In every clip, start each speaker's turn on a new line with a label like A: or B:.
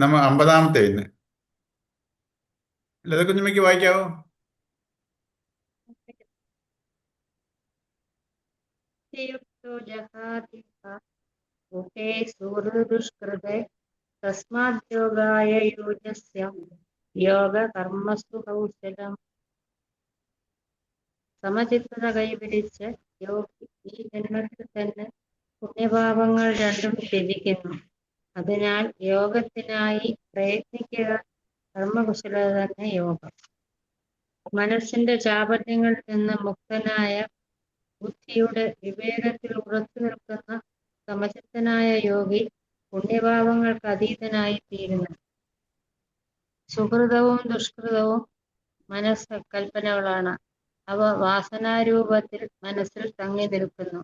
A: നമ്മ 50-ാമത്തെ ഇന്ന്. ലത കുഞ്ഞമ്മയ്ക്ക് വായിക്കാവോ?
B: युक्तो जहातिहा मुखे सुहृदुष्कृते तस्माद्योगाय युजस्य യോഗകർമ്മസു കൗശലം. സമചിത്തത കൈപിടിച്ച് യോഗി ഈ ജന്മത്തിൽ തന്നെ പുണ്യപാപങ്ങൾ രണ്ടും ത്യജിക്കുന്നു. അതിനാൽ യോഗത്തിനായി പ്രയത്നിക്കുക. കർമ്മകുശലത തന്നെ യോഗം. മനസ്സിന്റെ ചാപല്യങ്ങളിൽ നിന്ന് മുക്തനായ ബുദ്ധിയുടെ വിവേകത്തിൽ ഉറച്ചു നിൽക്കുന്ന സമചിത്തനായ യോഗി പുണ്യപാപങ്ങൾക്ക് അതീതനായി തീരുന്നു. സുഹൃതവും ദുഷ്കൃതവും മനസ്സ് കൽപ്പനകളാണ്. അവ വാസനാരൂപത്തിൽ മനസ്സിൽ തങ്ങി നിൽക്കുന്നു.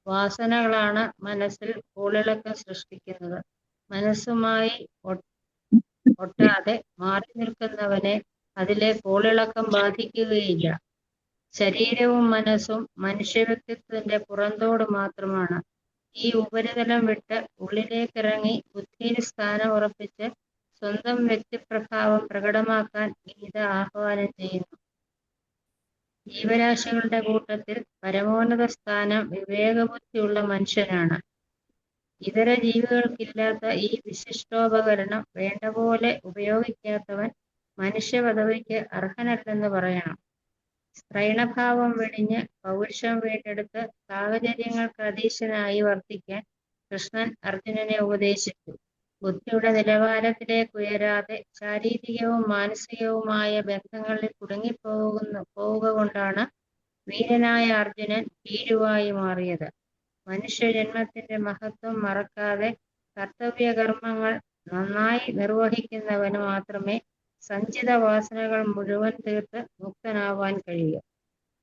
B: വാസനകളാണ് മനസ്സിൽ കൂളിളക്കം സൃഷ്ടിക്കുന്നത്. മനസ്സുമായി ഒട്ടാതെ മാറി നിൽക്കുന്നവനെ അതിലെ കൂളിളക്കം ബാധിക്കുകയില്ല. ശരീരവും മനസ്സും മനുഷ്യവ്യക്തിത്വത്തിന്റെ പുറന്തോട് മാത്രമാണ്. ഈ ഉപരിതലം വിട്ട് ഉള്ളിലേക്കിറങ്ങി ബുദ്ധിയിൽ സ്ഥാനം ഉറപ്പിച്ച് സ്വന്തം വ്യക്തിപ്രഭാവം പ്രകടമാക്കാൻ ഗീത ആഹ്വാനം ചെയ്യുന്നു. ജീവരാശികളുടെ കൂട്ടത്തിൽ പരമോന്നത സ്ഥാനം വിവേകബുദ്ധിയുള്ള മനുഷ്യനാണ്. ഇതര ജീവികൾക്കില്ലാത്ത ഈ വിശിഷ്ടോപകരണം വേണ്ട പോലെ ഉപയോഗിക്കാത്തവൻ മനുഷ്യപദവിക്ക് അർഹനല്ലെന്ന് പറയണം. സ്ത്രൈണഭാവം വെടിഞ്ഞ് പൗരുഷം വീണ്ടെടുത്ത് സാഹചര്യങ്ങൾക്ക് അധീശനായി വർത്തിക്കാൻ കൃഷ്ണൻ അർജുനനെ ഉപദേശിച്ചു. ബുദ്ധിയുടെ നിലവാരത്തിലേക്ക് ഉയരാതെ ശാരീരികവും മാനസികവുമായ ബന്ധങ്ങളിൽ കുടുങ്ങിപ്പോവുക കൊണ്ടാണ് വീരനായ അർജുനൻ ഭീരുവായി മാറിയത്. മനുഷ്യജന്മത്തിന്റെ മഹത്വം മറക്കാതെ കർത്തവ്യകർമ്മങ്ങൾ നന്നായി നിർവഹിക്കുന്നവന് മാത്രമേ സഞ്ചിത വാസനകൾ മുഴുവൻ തീർത്ത് മുക്തനാവാൻ കഴിയൂ.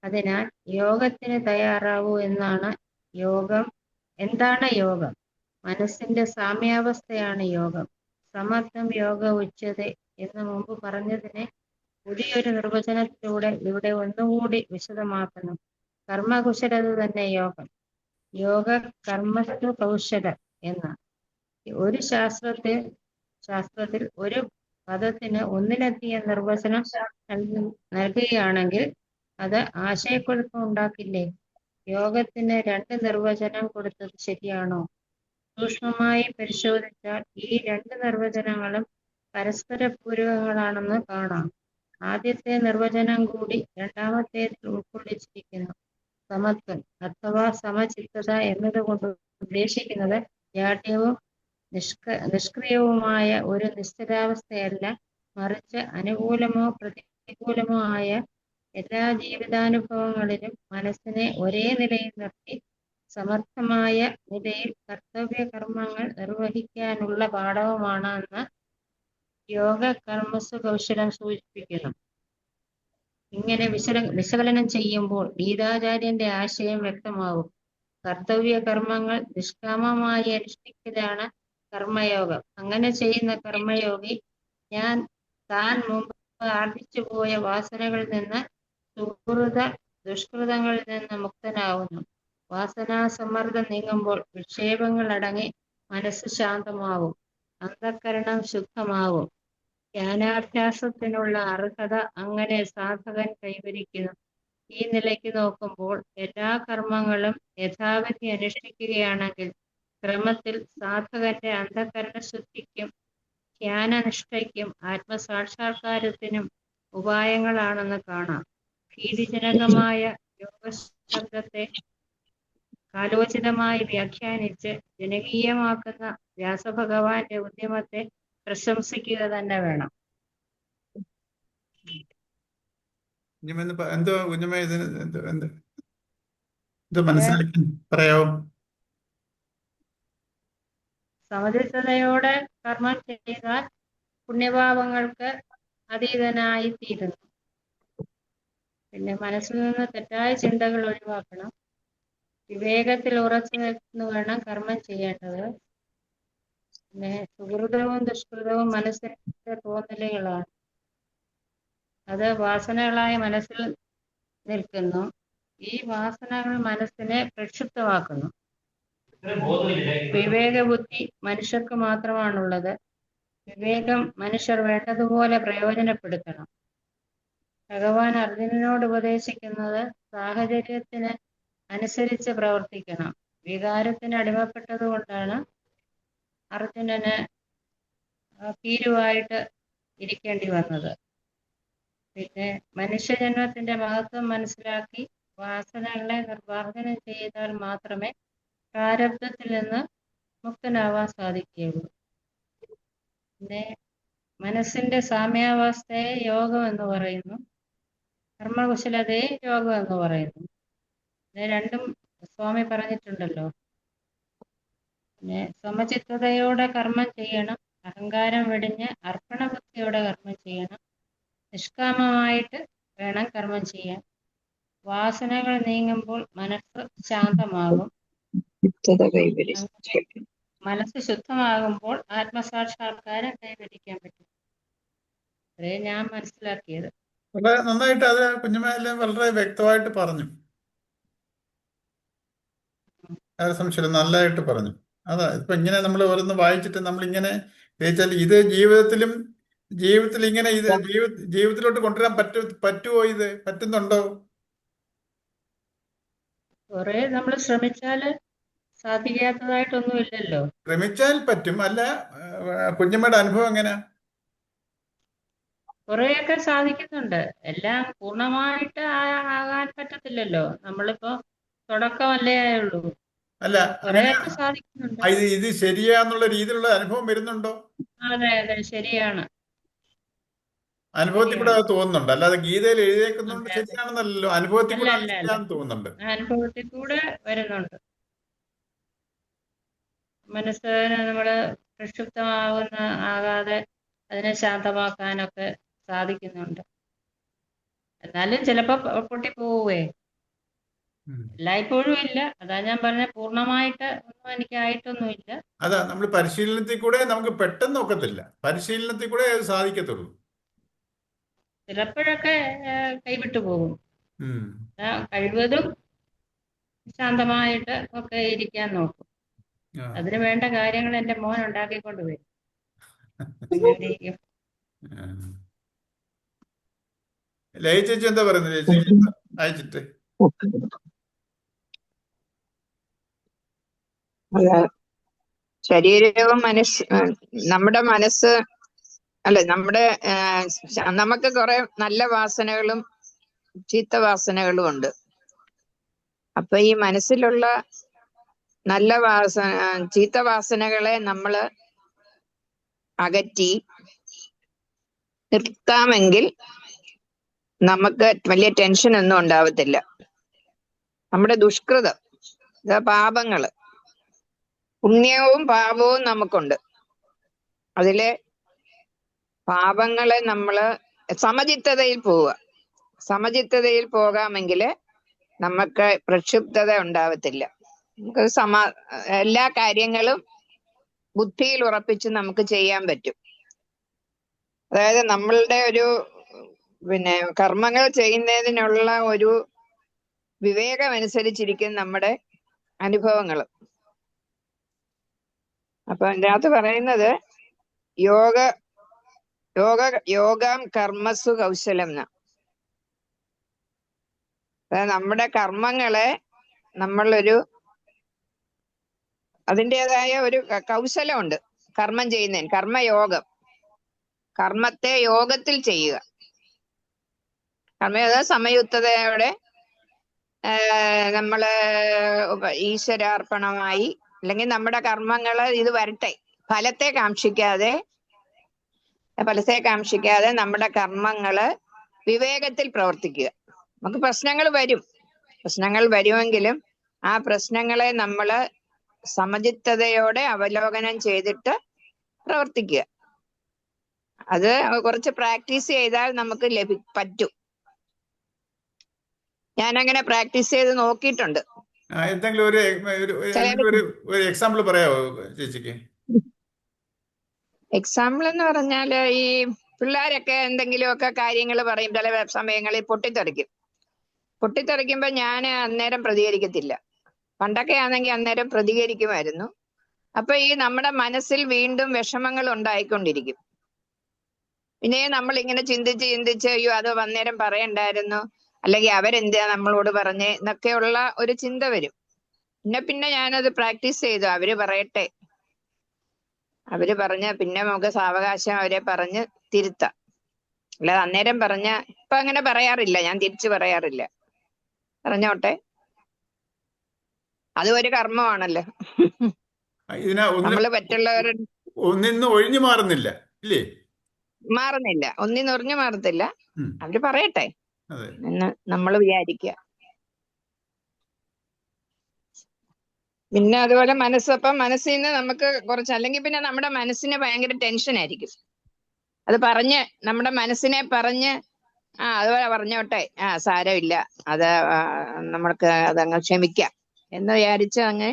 B: അതിനാൽ യോഗത്തിന് തയ്യാറാവൂ എന്നാണ് യോഗം. എന്താണ് യോഗം? മനസ്സിന്റെ സാമ്യാവസ്ഥയാണ് യോഗം. സമത്വം യോഗ ഉച്യതേ എന്ന് മുമ്പ് പറഞ്ഞതിനെ പുതിയൊരു നിർവചനത്തിലൂടെ ഇവിടെ ഒന്നുകൂടി വിശദമാക്കുന്നു. കർമ്മകുശലത തന്നെ യോഗം. യോഗ കർമ്മസ്തു കൗശല എന്ന ഒരു ശാസ്ത്രത്തിൽ ഒരു പദത്തിന് ഒന്നിലധികം നിർവചനം നൽകുകയാണെങ്കിൽ അത് ആശയക്കുഴപ്പം ഉണ്ടാക്കില്ലേ? യോഗത്തിന് 2 നിർവചനം കൊടുത്തത് ശരിയാണോ? സൂക്ഷ്മമായി പരിശോധിച്ചാൽ ഈ 2 നിർവചനങ്ങളും പരസ്പര പൂരകങ്ങളാണെന്ന് കാണാം. ആദ്യത്തെ നിർവചനം കൂടി രണ്ടാമത്തേതിൽ ഉൾക്കൊള്ളിച്ചിരിക്കുന്നു. സമത്വം അഥവാ സമചിത്തത എന്നതുകൊണ്ട് ഉദ്ദേശിക്കുന്നത് ജാഡ്യവും നിഷ്ക്രിയവുമായ ഒരു നിശ്ചലാവസ്ഥയല്ല, മറിച്ച് അനുകൂലമോ പ്രതികൂലമോ ആയ എല്ലാ ജീവിതാനുഭവങ്ങളിലും മനസ്സിനെ ഒരേ നിലയിൽ നിർത്തി സമർത്ഥമായ നിലയിൽ കർത്തവ്യകർമ്മങ്ങൾ നിർവഹിക്കാനുള്ള പാഠവുമാണ് എന്ന് യോഗ കർമ്മസു കൗശലം സൂചിപ്പിക്കുന്നു. ഇങ്ങനെ വിശകലനം ചെയ്യുമ്പോൾ ഗീതാചാര്യന്റെ ആശയം വ്യക്തമാവും. കർത്തവ്യകർമ്മങ്ങൾ നിഷ്കാമമായി അനുഷ്ഠിക്കലാണ് കർമ്മയോഗം. അങ്ങനെ ചെയ്യുന്ന കർമ്മയോഗി താൻ മുമ്പ് ആർജിച്ചു പോയ വാസനകളിൽ നിന്ന്, സുഹൃത ദുഷ്കൃതങ്ങളിൽ നിന്ന് മുക്തനാവുന്നു. വാസനാസമ്മർദ്ദം നീങ്ങുമ്പോൾ വിക്ഷേപങ്ങൾ അടങ്ങി മനസ്സ് ശാന്തമാവും, അന്ധഃകരണം ശുദ്ധമാവും. ജ്ഞാനാഭ്യാസത്തിനുള്ള അർഹത അങ്ങനെ സാധകൻ കൈവരിക്കുന്നു. ഈ നിലയ്ക്ക് നോക്കുമ്പോൾ എല്ലാ കർമ്മങ്ങളും യഥാവിധി അനുഷ്ഠിക്കുകയാണെങ്കിൽ ക്രമത്തിൽ സാധകന്റെ അന്ധഃകരണശുദ്ധിക്കും ജ്ഞാനനിഷ്ഠയ്ക്കും ആത്മസാക്ഷാത്കാരത്തിനും ഉപായങ്ങളാണെന്ന് കാണാം. ഭീതിജനകമായ യോഗശബ്ദത്തെ കാലോചിതമായി വ്യാഖ്യാനിച്ച് ജനകീയമാക്കുന്ന വ്യാസഭഗവാന്റെ ഉദ്യമത്തെ പ്രശംസിക്കുക തന്നെ വേണം.
A: എന്തോ കുഞ്ഞമ്മ ഇതിന് എന്തോ മനസ്സിലാക്കി പറയാവോ?
B: സമചിത്തതയോടെ കർമ്മം ചെയ്താൽ പുണ്യപാപങ്ങൾക്ക് അതീതനായി തീരുന്നു. പിന്നെ മനസ്സിൽ നിന്ന് തെറ്റായ ചിന്തകൾ ഒഴിവാക്കണം. വിവേകത്തിൽ ഉറച്ചു നിൽക്കുന്നു വേണം കർമ്മം ചെയ്യേണ്ടത്. പിന്നെ സുഹൃതവും ദുഷ്കൃതവും മനസ്സിന്റെ തോന്നലുകളാണ്. അത് വാസനകളായ മനസ്സിൽ നിൽക്കുന്നു. ഈ വാസനകൾ മനസ്സിനെ പ്രക്ഷുബ്ധമാക്കുന്നു. വിവേകബുദ്ധി മനുഷ്യർക്ക് മാത്രമാണുള്ളത്. വിവേകം മനുഷ്യർ വേണ്ടതുപോലെ പ്രയോജനപ്പെടുത്തണം. ഭഗവാൻ അർജുനനോട് ഉപദേശിക്കുന്നത് സാഹചര്യത്തിന് അനുസരിച്ച് പ്രവർത്തിക്കണം. വികാരത്തിന് അടിമപ്പെട്ടത് കൊണ്ടാണ് അർജുനന് ഭീരുവായിട്ട് ഇരിക്കേണ്ടി വന്നത്. പിന്നെ മനുഷ്യജന്മത്തിന്റെ മഹത്വം മനസ്സിലാക്കി വാസനകളെ നിർമ്മാർജ്ജനം ചെയ്താൽ മാത്രമേ പ്രാരബ്ധത്തിൽ നിന്ന് മുക്തനാവാൻ സാധിക്കുകയുള്ളൂ. പിന്നെ മനസ്സിന്റെ സാമ്യാവസ്ഥയെ യോഗം എന്ന് പറയുന്നു, കർമ്മകുശലതയെ യോഗം എന്ന് പറയുന്നു. ഇത് രണ്ടും സ്വാമി പറഞ്ഞിട്ടുണ്ടല്ലോ. പിന്നെ സമചിത്തതയോടെ കർമ്മം ചെയ്യണം, അഹങ്കാരം വെടിഞ്ഞ് അർപ്പണബുദ്ധിയോടെ കർമ്മം ചെയ്യണം, നിഷ്കാമമായിട്ട് വേണം കർമ്മം ചെയ്യാൻ. വാസനകൾ നീങ്ങുമ്പോൾ മനസ്സ് ശാന്തമാകും. മനസ്സ് ശുദ്ധമാകുമ്പോൾ ആത്മസാക്ഷാത്കാരം കൈവരിക്കാൻ പറ്റും. അതേ ഞാൻ മനസ്സിലാക്കിയത്.
A: വളരെ നന്നായിട്ട് അത് കുഞ്ഞുമായെല്ലാം വളരെ വ്യക്തമായിട്ട് പറഞ്ഞു. സംശയം നല്ലതായിട്ട് പറഞ്ഞു. അതാ ഇപ്പൊ ഇങ്ങനെ നമ്മൾ ഓരോന്ന് വായിച്ചിട്ട് നമ്മളിങ്ങനെ ചോദിച്ചാൽ ഇത് ജീവിതത്തിൽ ഇങ്ങനെ ഇത് ജീവിതത്തിലോട്ട് കൊണ്ടുവരാൻ പറ്റുമോ? ഇത് പറ്റുന്നുണ്ടോ?
B: കുറെ നമ്മൾ ശ്രമിച്ചാല് സാധിക്കാത്തതായിട്ടൊന്നും ഇല്ലല്ലോ.
A: ശ്രമിച്ചാൽ പറ്റും. അല്ല, കുഞ്ഞമ്മയുടെ അനുഭവം എങ്ങനെയാ?
B: കുറെയൊക്കെ സാധിക്കുന്നുണ്ട്. എല്ലാം പൂർണ്ണമായിട്ട് ആകാൻ പറ്റത്തില്ലല്ലോ. നമ്മളിപ്പോ തുടക്കമല്ലേ ആയുള്ളൂ.
A: അല്ല,
B: കുറെയൊക്കെ സാധിക്കുന്നുണ്ട്.
A: ഇത് ശരിയാന്നുള്ള രീതിയിലുള്ള അനുഭവം വരുന്നുണ്ടോ?
B: അതെ അതെ, ശരിയാണ്.
A: അനുഭവത്തിൽ കൂടെ അത് തോന്നുന്നുണ്ട്, അല്ലാതെ ഗീതയിൽ എഴുതിയേക്കുന്നുണ്ട്
B: അതെ അതെ.
A: ശരിയാണെന്നല്ലോ. അനുഭവത്തിൽ
B: അല്ല
A: കൂടെ
B: അല്ല അല്ല,
A: ശരിയാണെന്ന് തോന്നുന്നുണ്ട്.
B: അനുഭവത്തിൽ കൂടെ വരുന്നുണ്ട്. മനസ്സിനെ നമ്മള് ആകാതെ അതിനെ ശാന്തമാക്കാനൊക്കെ സാധിക്കുന്നുണ്ട്. എന്നാലും ചിലപ്പോ പൊട്ടിപ്പോവേ. എല്ലായ്പ്പോഴും ഇല്ല. അതാ ഞാൻ പറഞ്ഞ പൂർണ്ണമായിട്ട് ഒന്നും എനിക്കായിട്ടൊന്നുമില്ല.
A: അതാ നമ്മൾ പരിശീലനത്തിൽ കൂടെ നമുക്ക് പെട്ടെന്ന് ഒക്കത്തില്ല, പരിശീലനത്തിൽ കൂടെ അത് സാധിക്കത്തുള്ളൂ.
B: ചിലപ്പോഴൊക്കെ കൈവിട്ടു പോകും.
A: ഉം.
B: കഴിവതും ശാന്തമായിട്ട് ഒക്കെ ഇരിക്കാൻ നോക്കും.
A: ആ.
B: അതിന് വേണ്ട കാര്യങ്ങൾ എൻ്റെ മോൻ ഉണ്ടാക്കിക്കൊണ്ട് വരും. അങ്ങനെ ഇരിക്കും.
A: ലയ ചേച്ചി എന്താ പറയുന്നത്? ചേച്ചി അയച്ചിട്ട്
C: ശരീരവും നമ്മുടെ മനസ്സ് അല്ല, നമുക്ക് കുറെ നല്ല വാസനകളും ചീത്ത വാസനകളും ഉണ്ട്. അപ്പൊ ഈ മനസ്സിലുള്ള നല്ല ചീത്ത വാസനകളെ നമ്മള് അകറ്റി നിർത്താമെങ്കിൽ നമുക്ക് വലിയ ടെൻഷൻ ഒന്നും ഉണ്ടാവത്തില്ല. നമ്മുടെ ദുഷ്കൃതം, പാപങ്ങള്, പുണ്യവും പാപവും നമുക്കുണ്ട്. അതിലെ പാപങ്ങളെ നമ്മള് സമചിത്തതയിൽ പോവുക. സമചിത്തതയിൽ പോകാമെങ്കിൽ നമുക്ക് പ്രക്ഷുബ്ധത ഉണ്ടാവത്തില്ല. നമുക്ക് എല്ലാ കാര്യങ്ങളും ബുദ്ധിയിൽ ഉറപ്പിച്ച് നമുക്ക് ചെയ്യാൻ പറ്റും. അതായത് നമ്മളുടെ കർമ്മങ്ങൾ ചെയ്യുന്നതിനുള്ള ഒരു വിവേകം അനുസരിച്ചിരിക്കും നമ്മുടെ അനുഭവങ്ങൾ. അപ്പൊ അതിനകത്ത് പറയുന്നത് യോഗം കർമ്മസു കൗശലം എന്ന. അതായത് നമ്മുടെ കർമ്മങ്ങളെ അതിൻ്റെതായ ഒരു കൗശലമുണ്ട് കർമ്മം ചെയ്യുന്നതിന്. കർമ്മയോഗം, കർമ്മത്തെ യോഗത്തിൽ ചെയ്യുക. കർമ്മയോഗ സമയുക്തതയോടെ നമ്മള് ഈശ്വരാർപ്പണമായി, അല്ലെങ്കിൽ നമ്മുടെ കർമ്മങ്ങള് ഇത് വരട്ടെ, ഫലത്തെ കാക്ഷിക്കാതെ നമ്മുടെ കർമ്മങ്ങള് വിവേകത്തിൽ പ്രവർത്തിക്കുക. നമുക്ക് പ്രശ്നങ്ങൾ വരുമെങ്കിലും ആ പ്രശ്നങ്ങളെ നമ്മള് സമചിത്തതയോടെ അവലോകനം ചെയ്തിട്ട് പ്രവർത്തിക്കുക. അത് കുറച്ച് പ്രാക്ടീസ് ചെയ്താൽ നമുക്ക് പറ്റും. ഞാനങ്ങനെ പ്രാക്ടീസ് ചെയ്ത് നോക്കിയിട്ടുണ്ട്.
A: എന്തെങ്കിലും ഒരു എക്സാമ്പിൾ പറയാമോ ചേച്ചിക്ക്?
C: എക്സാമ്പിൾ എന്ന് പറഞ്ഞാല് ഈ പിള്ളേരൊക്കെ എന്തെങ്കിലുമൊക്കെ കാര്യങ്ങൾ പറയും, ചില സമയങ്ങളിൽ പൊട്ടിത്തെറിക്കുമ്പോ ഞാൻ അന്നേരം പ്രതികരിക്കത്തില്ല. പണ്ടൊക്കെ ആണെങ്കിൽ അന്നേരം പ്രതികരിക്കുമായിരുന്നു. അപ്പൊ ഈ നമ്മുടെ മനസ്സിൽ വീണ്ടും വിഷമങ്ങൾ ഉണ്ടായിക്കൊണ്ടിരിക്കും. പിന്നെ നമ്മൾ ഇങ്ങനെ ചിന്തിച്ച് അയ്യോ അത് അന്നേരം പറയണ്ടായിരുന്നു, അല്ലെങ്കിൽ അവരെന്താ നമ്മളോട് പറഞ്ഞേ എന്നൊക്കെയുള്ള ഒരു ചിന്ത വരും. പിന്നെ ഞാനത് പ്രാക്ടീസ് ചെയ്തു. അവര് പറയട്ടെ, അവര് പറഞ്ഞ പിന്നെ നമുക്ക് സാവകാശം അവരെ പറഞ്ഞ് തിരുത്താം. അല്ലാതെ അന്നേരം പറഞ്ഞ ഇപ്പൊ അങ്ങനെ പറയാറില്ല, ഞാൻ തിരിച്ചു പറയാറില്ല. പറഞ്ഞോട്ടെ, അതും ഒരു കർമ്മമാണല്ലോ.
A: ഇതിനാ
C: നമ്മള് മറ്റുള്ളവർ
A: ഒന്നിന്ന് ഒഴിഞ്ഞു മാറുന്നില്ല ഇല്ലേ?
C: മാറുന്നില്ല, ഒന്നിനൊറിഞ്ഞു മാറത്തില്ല.
A: ഉം.
C: അവര് പറയട്ടെ
A: അതെ.
C: എന്ന് നമ്മൾ വിചാരിക്കുക. പിന്നെ അതുപോലെ അപ്പം മനസ്സിൽ നിന്ന് നമുക്ക് കുറച്ച്, അല്ലെങ്കിൽ പിന്നെ നമ്മുടെ മനസ്സിന് ഭയങ്കര ടെൻഷൻ ആയിരിക്കും. അത് പറഞ്ഞ് നമ്മുടെ മനസ്സിനെ പറഞ്ഞ് അതുപോലെ പറഞ്ഞോട്ടെ, സാരമില്ല, അത് നമ്മൾക്ക് അതങ്ങ് ക്ഷമിക്കാം എന്ന് വിചാരിച്ച് അങ്ങ്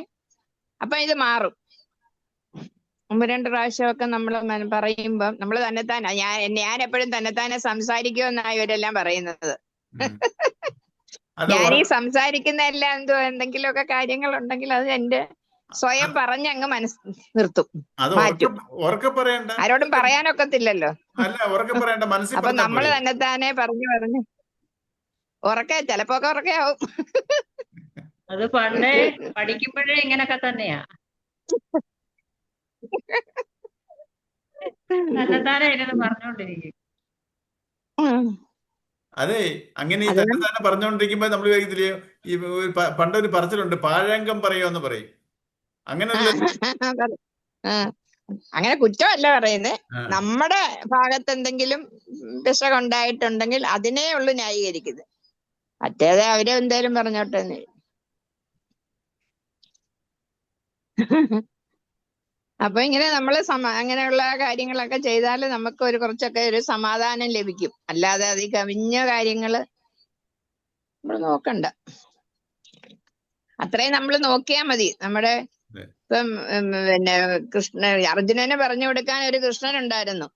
C: അപ്പൊ ഇത് മാറും. 1-2 പ്രാവശ്യമൊക്കെ നമ്മൾ പറയുമ്പം നമ്മൾ തന്നെത്താനെ, ഞാൻ എപ്പോഴും തന്നെത്താനെ സംസാരിക്കുമെന്നാണ് ഇവരെല്ലാം പറയുന്നത്.
A: ഉം. അത്
C: ഞാൻ ഈ
A: ഉറ-
C: സംസാരിക്കുന്ന എല്ലാം എന്തെങ്കിലുമൊക്കെ കാര്യങ്ങൾ ഉണ്ടെങ്കിൽ അത് എന്റെ സ്വയം പറഞ്ഞ് അങ്ങ് നിർത്തും,
A: അത്
C: മാറ്റും.
A: ഉറക്കെ പറയണ്ട.
C: ആരോടും പറയാനൊക്കത്തില്ലല്ലോ.
A: അല്ല, ഉറക്കെ പറയണ്ട, മനസ്സിൽ
C: അപ്പൊ
A: പറഞ്ഞാൽ
C: നമ്മൾ
A: പോരെ.
C: തന്നെത്താനെ പറഞ്ഞ് ചിലപ്പോ ഉറക്കെ ആവും.
B: അത് പണ്ടേ പഠിക്കുമ്പോഴേ ഇങ്ങനൊക്കെ തന്നെയാ. തന്നെത്താനെ ഇരുന്ന് പറഞ്ഞോണ്ടിരിക്കും.
A: അതെ, അങ്ങനെ ഈ
C: അത്
A: തന്നെ തന്നെ പറഞ്ഞുകൊണ്ടിരിക്കുമ്പോ നമ്മൾ ഇതില് ഈ പണ്ടൊരു പറച്ചിലുണ്ട്, പാഴാങ്കം പറയുമെന്ന് പറയും. അങ്ങനെയല്ല.
C: അങ്ങനെ കുറ്റമല്ല പറയുന്നത്.
A: ആ,
C: നമ്മുടെ ഭാഗത്ത് എന്തെങ്കിലും പിശകുണ്ടായിട്ടുണ്ടെങ്കിൽ അതിനെ ഉള്ളു ന്യായീകരിക്കുന്നത്. മറ്റേത് അവര് എന്തേലും പറഞ്ഞോട്ടെ എന്ന്. അപ്പൊ ഇങ്ങനെ നമ്മള് അങ്ങനെയുള്ള കാര്യങ്ങളൊക്കെ ചെയ്താൽ നമുക്ക് കുറച്ചൊക്കെ ഒരു സമാധാനം ലഭിക്കും. അല്ലാതെ അത് കവിഞ്ഞ കാര്യങ്ങള് നമ്മൾ നോക്കണ്ട. അത്രയും നമ്മൾ നോക്കിയാ മതി. നമ്മുടെ
A: അതെ.
C: ഇപ്പം പിന്നെ അർജുനനെ പറഞ്ഞു കൊടുക്കാൻ ഒരു കൃഷ്ണൻ ഉണ്ടായിരുന്നു.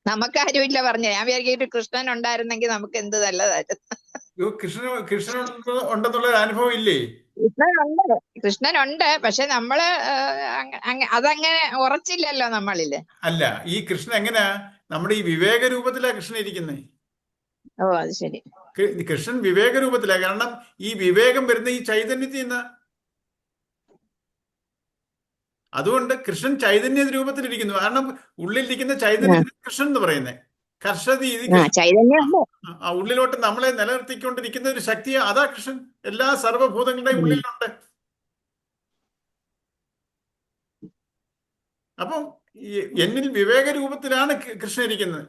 C: നമുക്കാരുമില്ല പറഞ്ഞു. ഞാൻ വിചാരിക്കും കൃഷ്ണൻ ഉണ്ടായിരുന്നെങ്കിൽ നമുക്ക് എന്ത് നല്ലതായിരുന്നു.
A: കൃഷ്ണൻ ഉണ്ടെന്നുള്ള ഒരു അനുഭവം ഇല്ലേ?
C: കൃഷ്ണനുണ്ട്, പക്ഷെ നമ്മള് അതങ്ങനെ ഉറച്ചില്ലല്ലോ നമ്മളില്.
A: അല്ല, ഈ കൃഷ്ണൻ എങ്ങനെയാ നമ്മുടെ ഈ വിവേക രൂപത്തിലാ കൃഷ്ണൻ ഇരിക്കുന്നത്.
C: ഓ, അത് ശരി.
A: കൃഷ്ണൻ വിവേക രൂപത്തിലാ. കാരണം ഈ വിവേകം വരുന്ന ഈ ചൈതന്യത്തിൽ നിന്ന്. അതുകൊണ്ട് കൃഷ്ണൻ ചൈതന്യ രൂപത്തിലിരിക്കുന്നു. കാരണം ഉള്ളിലിരിക്കുന്ന ചൈതന്യത്തിന് കൃഷ്ണൻ എന്ന് പറയുന്നത്.
C: ചൈതന്യം
A: ആ ഉള്ളിലോട്ട് നമ്മളെ നിലനിർത്തിക്കൊണ്ടിരിക്കുന്ന ഒരു ശക്തിയെ, അതാ കൃഷ്ണൻ. എല്ലാ സർവ്വഭൂതങ്ങളുടെയും ഉള്ളിലുണ്ട്. അപ്പം എന്നിൽ വിവേക രൂപത്തിലാണ് കൃഷ്ണൻ ഇരിക്കുന്നത്.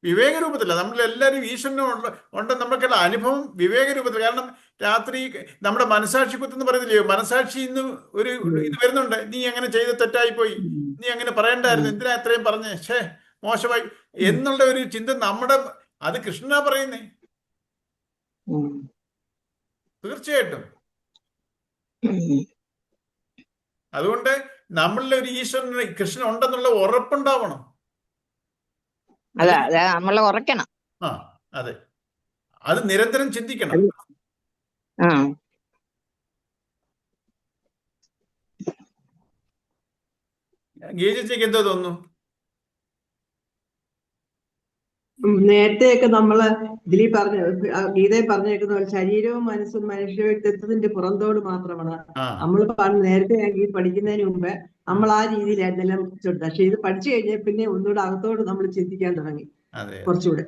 A: വിവേക രൂപത്തില്ല. നമ്മളെല്ലാവരും ഈശ്വരനും ഉണ്ടെന്ന് നമുക്കുള്ള അനുഭവം വിവേക രൂപത്തിൽ. കാരണം രാത്രി നമ്മുടെ മനസാക്ഷി കുത്തെന്ന് പറയുന്നില്ലയോ, മനസാക്ഷി ഇന്ന് ഒരു ഇത് വരുന്നുണ്ട്. നീ അങ്ങനെ ചെയ്ത് തെറ്റായി പോയി, നീ അങ്ങനെ പറയണ്ടായിരുന്നു, എന്തിനാ അത്രയും പറഞ്ഞേ, മോശമായി എന്നുള്ള ഒരു ചിന്ത നമ്മുടെ, അത് കൃഷ്ണനാ പറയുന്നേ. തീർച്ചയായിട്ടും. അതുകൊണ്ട് നമ്മളിൽ ഒരു ഈശ്വരന്, കൃഷ്ണൻ ഉണ്ടെന്നുള്ള ഉറപ്പുണ്ടാവണം.
C: നമ്മൾ ഉറക്കണം.
A: ആ, അതെ, അത് നിരന്തരം ചിന്തിക്കണം. ഗീതയ്ക്ക് എന്തോ തോന്നുന്നു?
D: നേരത്തെയൊക്കെ നമ്മള് ഇതിൽ ഗീതയിൽ പറഞ്ഞേക്കുന്ന പോലെ ശരീരവും മനസ്സും മനുഷ്യ വ്യക്തിത്വത്തിന്റെ പുറന്തോട് മാത്രമാണ്. നമ്മൾ നേരത്തെ പഠിക്കുന്നതിന് മുമ്പ് നമ്മൾ ആ രീതിയിലായിരുന്നെല്ലാം ചുട്ടത്. പക്ഷെ ഇത് പഠിച്ചു കഴിഞ്ഞാൽ പിന്നെ ഒന്നുകൂടെ അകത്തോട് നമ്മൾ ചിന്തിക്കാൻ തുടങ്ങി. കുറച്ചുകൂടെ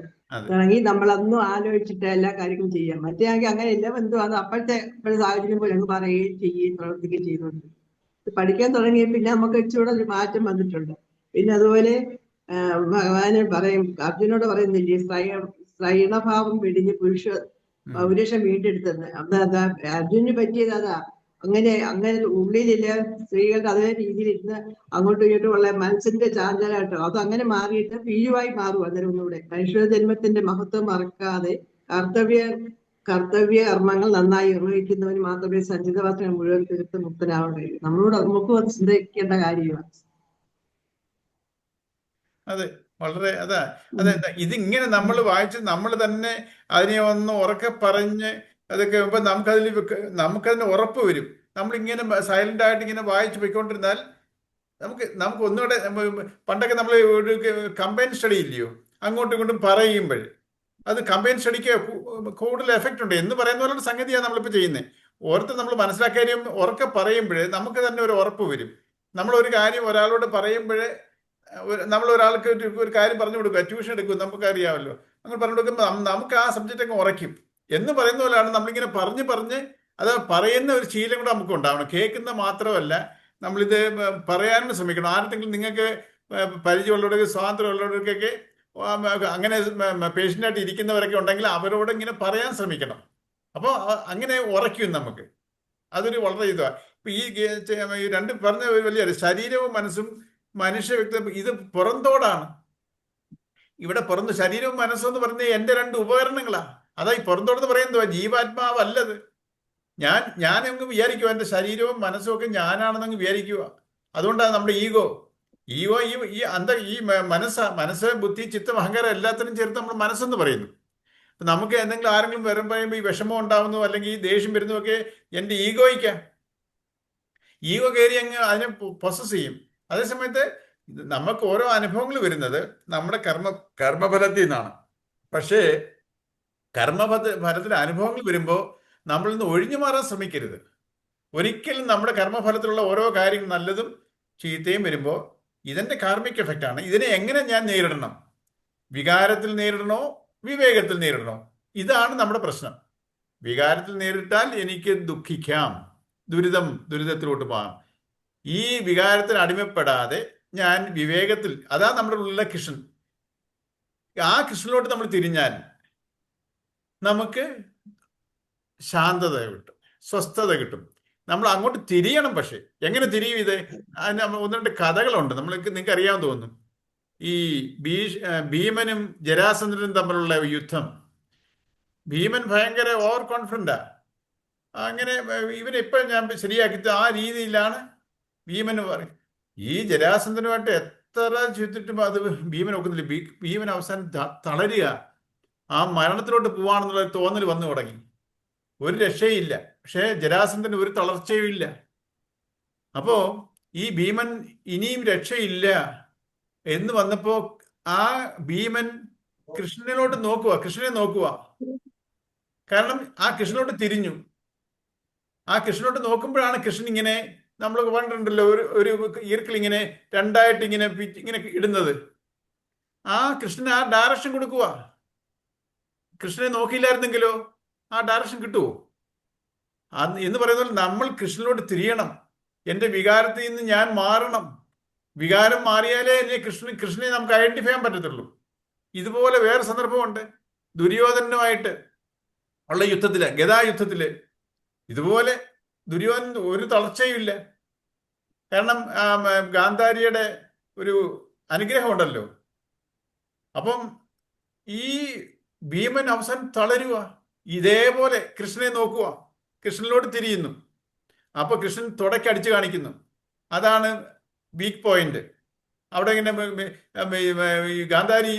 D: തുടങ്ങി നമ്മളൊന്നും ആലോചിച്ചിട്ട് എല്ലാ കാര്യങ്ങളും ചെയ്യാം. മറ്റേ അങ്ങനെയല്ല, എന്തുവാണ് അപ്പോഴത്തെ സാഹചര്യം പോലെ അങ്ങ് പറയുകയും ചെയ്യുകയും പ്രവർത്തിക്കുകയും ചെയ്യുന്നുണ്ട്. പഠിക്കാൻ തുടങ്ങിയ പിന്നെ നമുക്ക് ഇച്ചിരൂടെ ഒരു മാറ്റം വന്നിട്ടുണ്ട്. പിന്നെ അതുപോലെ ഭഗവാന് പറയും, അർജുനോട് പറയുന്നില്ലേ, സ്ത്രൈണഭാവം വെടിഞ്ഞ് പൗരുഷം വീണ്ടെടുത്തെന്ന്. അതാ അർജുനന് പറ്റിയത്. അതാ അങ്ങനെ ഉള്ളിലില്ല സ്ത്രീകൾക്ക് അതേ രീതിയിൽ ഇരുന്ന് അങ്ങോട്ടും ഇങ്ങോട്ടും ഉള്ള മനസ്സിന്റെ ചാഞ്ചലായിട്ടോ അതങ്ങനെ മാറിയിട്ട് ഭീരുവായി മാറും. അന്നേരം ഒന്നുകൂടെ മനുഷ്യ ജന്മത്തിന്റെ മഹത്വം മറക്കാതെ കർത്തവ്യ കർമ്മങ്ങൾ നന്നായി നിർവഹിക്കുന്നവന് മാത്രമേ സഞ്ചിതവാസങ്ങൾ മുഴുവൻ തീർത്ത് മുക്തനാവാൻ കഴിയൂ. നമുക്കും അത് ചിന്തിക്കേണ്ട കാര്യമാണ്.
A: അതെ, വളരെ അതെ. ഇതിങ്ങനെ നമ്മൾ വായിച്ച് നമ്മൾ തന്നെ അതിനെ ഒന്ന് ഉറക്കെ പറഞ്ഞ് അതൊക്കെ നമുക്കതിന് ഉറപ്പ് വരും. നമ്മളിങ്ങനെ സൈലന്റ് ആയിട്ട് ഇങ്ങനെ വായിച്ച് പോയിക്കൊണ്ടിരുന്നാൽ നമുക്ക് ഒന്നുകൂടെ പണ്ടൊക്കെ നമ്മൾ ഒരു കമ്പൈൻ സ്റ്റഡി ഇല്ലയോ, അങ്ങോട്ടും ഇങ്ങോട്ടും പറയുമ്പോൾ അത് കമ്പൈൻ സ്റ്റഡിക്ക് കൂടുതൽ എഫക്റ്റ് ഉണ്ട് എന്ന് പറയുന്ന പോലുള്ള സംഗതിയാണ് നമ്മളിപ്പോൾ ചെയ്യുന്നത്. ഓർത്ത് നമ്മൾ മനസ്സിലാക്കാനും ഉറക്കെ പറയുമ്പോൾ നമുക്ക് തന്നെ ഒരു ഉറപ്പ് വരും. നമ്മളൊരു കാര്യം ഒരാളോട് പറയുമ്പോൾ നമ്മൾ ഒരാൾക്ക് ഒരു കാര്യം പറഞ്ഞു കൊടുക്കുക, ട്യൂഷൻ എടുക്കും, നമുക്കറിയാമല്ലോ, നമ്മൾ പറഞ്ഞു കൊടുക്കുമ്പോൾ നമുക്ക് ആ സബ്ജക്റ്റ് അങ്ങ് ഉറയ്ക്കും എന്ന് പറയുന്ന പോലെയാണ് നമ്മളിങ്ങനെ പറഞ്ഞ് അത് പറയുന്ന ഒരു ശീലം കൂടെ നമുക്ക് ഉണ്ടാവണം. കേൾക്കുന്ന മാത്രമല്ല, നമ്മളിത് പറയാനും ശ്രമിക്കണം. ആരെങ്കിലും നിങ്ങൾക്ക് പരിചയമുള്ളവർക്ക്, സ്വാതന്ത്ര്യമുള്ളവർക്കൊക്കെ അങ്ങനെ പേഷ്യൻ്റായിട്ട് ഇരിക്കുന്നവരൊക്കെ ഉണ്ടെങ്കിൽ അവരോട് ഇങ്ങനെ പറയാൻ ശ്രമിക്കണം. അപ്പോൾ അങ്ങനെ ഉറയ്ക്കും നമുക്ക്. അതൊരു വളരെ ഇതാണ്. ഇപ്പം ഈ രണ്ട് പറഞ്ഞ വലിയ ശരീരവും മനസ്സും മനുഷ്യ വ്യക്തി ഇത് പുറന്തോടാണ്. ഇവിടെ പുറത്ത് ശരീരവും മനസ്സും എന്ന് പറഞ്ഞ എൻ്റെ രണ്ട് ഉപകരണങ്ങളാണ്. അതാ ഈ പുറന്തോടെന്ന് പറയുന്നത് ജീവാത്മാവല്ലത്. ഞാൻ അങ്ങ് വിചാരിക്കുക എൻ്റെ ശരീരവും മനസ്സും ഒക്കെ ഞാനാണെന്നങ്ങ് വിചാരിക്കുക. അതുകൊണ്ടാണ് നമ്മുടെ ഈഗോ ഈ മനസ്സ്, ബുദ്ധി, ചിത്തം, അഹങ്കാരം എല്ലാത്തിനും ചേർത്ത് നമ്മൾ മനസ്സെന്ന് പറയുന്നു. നമുക്ക് എന്തെങ്കിലും ആരെങ്കിലും വരുമ്പോൾ ഈ വിഷമം ഉണ്ടാവുന്നു അല്ലെങ്കിൽ ഈ ദേഷ്യം വരുന്നതൊക്കെ എൻ്റെ ഈഗോയ്ക്കാ. ഈഗോ കയറി അങ്ങ് അതിനെ പ്രൊസസ് ചെയ്യും. അതേസമയത്ത് നമുക്ക് ഓരോ അനുഭവങ്ങൾ വരുന്നത് നമ്മുടെ കർമ്മഫലത്തിൽ നിന്നാണ്. പക്ഷേ ഫലത്തിലെ അനുഭവങ്ങൾ വരുമ്പോൾ നമ്മളിൽ നിന്ന് ഒഴിഞ്ഞു മാറാൻ ശ്രമിക്കരുത്. ഒരിക്കലും നമ്മുടെ കർമ്മഫലത്തിലുള്ള ഓരോ കാര്യം നല്ലതും ചീത്തയും വരുമ്പോൾ ഇതിൻ്റെ കാർമിക് എഫക്റ്റാണ്. ഇതിനെ എങ്ങനെ ഞാൻ നേരിടണം? വികാരത്തിൽ നേരിടണോ, വിവേകത്തിൽ നേരിടണോ? ഇതാണ് നമ്മുടെ പ്രശ്നം. വികാരത്തിൽ നേരിട്ടാൽ എനിക്ക് ദുഃഖിക്കാം, ദുരിതത്തിലോട്ട് പോകാം. ഈ വികാരത്തിന് അടിമപ്പെടാതെ ഞാൻ വിവേകത്തിൽ, അതാ നമ്മുടെ ഉള്ളിലെ കൃഷ്ണൻ, ആ കൃഷ്ണനിലോട്ട് നമ്മൾ തിരിഞ്ഞാൽ നമുക്ക് ശാന്തത കിട്ടും, സ്വസ്ഥത കിട്ടും. നമ്മൾ അങ്ങോട്ട് തിരിയണം. പക്ഷെ എങ്ങനെ തിരിയും? ഇത് അതിന് ഒന്ന് രണ്ട് കഥകളുണ്ട്, നിങ്ങൾക്ക് അറിയാമെന്ന് തോന്നുന്നു. ഈ ഭീമനും ജരാസന്ധനും തമ്മിലുള്ള യുദ്ധം. ഭീമൻ ഭയങ്കര ഓവർ കോൺഫിഡൻ്റാ. അങ്ങനെ ഇവരെപ്പോഴും ഞാൻ ശരിയാക്കി ആ രീതിയിലാണ് ഭീമന് പറയും. ഈ ജരാസന്ധനുമായിട്ട് എത്ര ചെയ്തിട്ടും അത് ഭീമൻ ഒക്കുന്നില്ല. ഭീമൻ അവസാനം തളരുക, ആ മരണത്തിലോട്ട് പോവാണെന്നുള്ള തോന്നൽ വന്നു തുടങ്ങി. ഒരു രക്ഷയില്ല. പക്ഷേ ജരാസന്ധന് ഒരു തളർച്ചയും ഇല്ല. അപ്പോ ഈ ഭീമൻ ഇനിയും രക്ഷയില്ല എന്ന് വന്നപ്പോ ആ ഭീമൻ കൃഷ്ണനെ നോക്കുക. കാരണം ആ കൃഷ്ണനോട്ട് തിരിഞ്ഞു. ആ കൃഷ്ണനോട്ട് നോക്കുമ്പോഴാണ് കൃഷ്ണൻ ഇങ്ങനെ, നമ്മൾ കണ്ടിട്ടുണ്ടല്ലോ, ഒരു ഈർക്കിൾ ഇങ്ങനെ രണ്ടായിട്ട് ഇങ്ങനെ ഇടുന്നത്. ആ കൃഷ്ണന് ആ ഡയറക്ഷൻ കൊടുക്കുക. കൃഷ്ണനെ നോക്കിയില്ലായിരുന്നെങ്കിലോ ആ ഡയറക്ഷൻ കിട്ടുമോ? എന്ന് പറയുന്നത് നമ്മൾ കൃഷ്ണനോട് തിരിയണം. എൻ്റെ വികാരത്തിൽ നിന്ന് ഞാൻ മാറണം. വികാരം മാറിയാലേ എന്നെ കൃഷ്ണനെ നമുക്ക് ഐഡന്റിഫൈ ചെയ്യാൻ പറ്റത്തുള്ളൂ. ഇതുപോലെ വേറെ സന്ദർഭമുണ്ട്. ദുര്യോധനുമായിട്ട് ഉള്ള യുദ്ധത്തില്, ഗദായുദ്ധത്തില് ഇതുപോലെ ദുര്യോധനൻ ഒരു തളർച്ചയും ഇല്ല. കാരണം ഗാന്ധാരിയുടെ ഒരു അനുഗ്രഹം ഉണ്ടല്ലോ. അപ്പം ഈ ഭീമൻ അവസാനം തളരുക. ഇതേപോലെ കൃഷ്ണനെ നോക്കുക, കൃഷ്ണനിലോട്ട് തിരിയുന്നു. അപ്പൊ കൃഷ്ണൻ തുടക്കടിച്ച് കാണിക്കുന്നു. അതാണ് വീക്ക് പോയിന്റ്. അവിടെ ഇങ്ങനെ ഗാന്ധാരി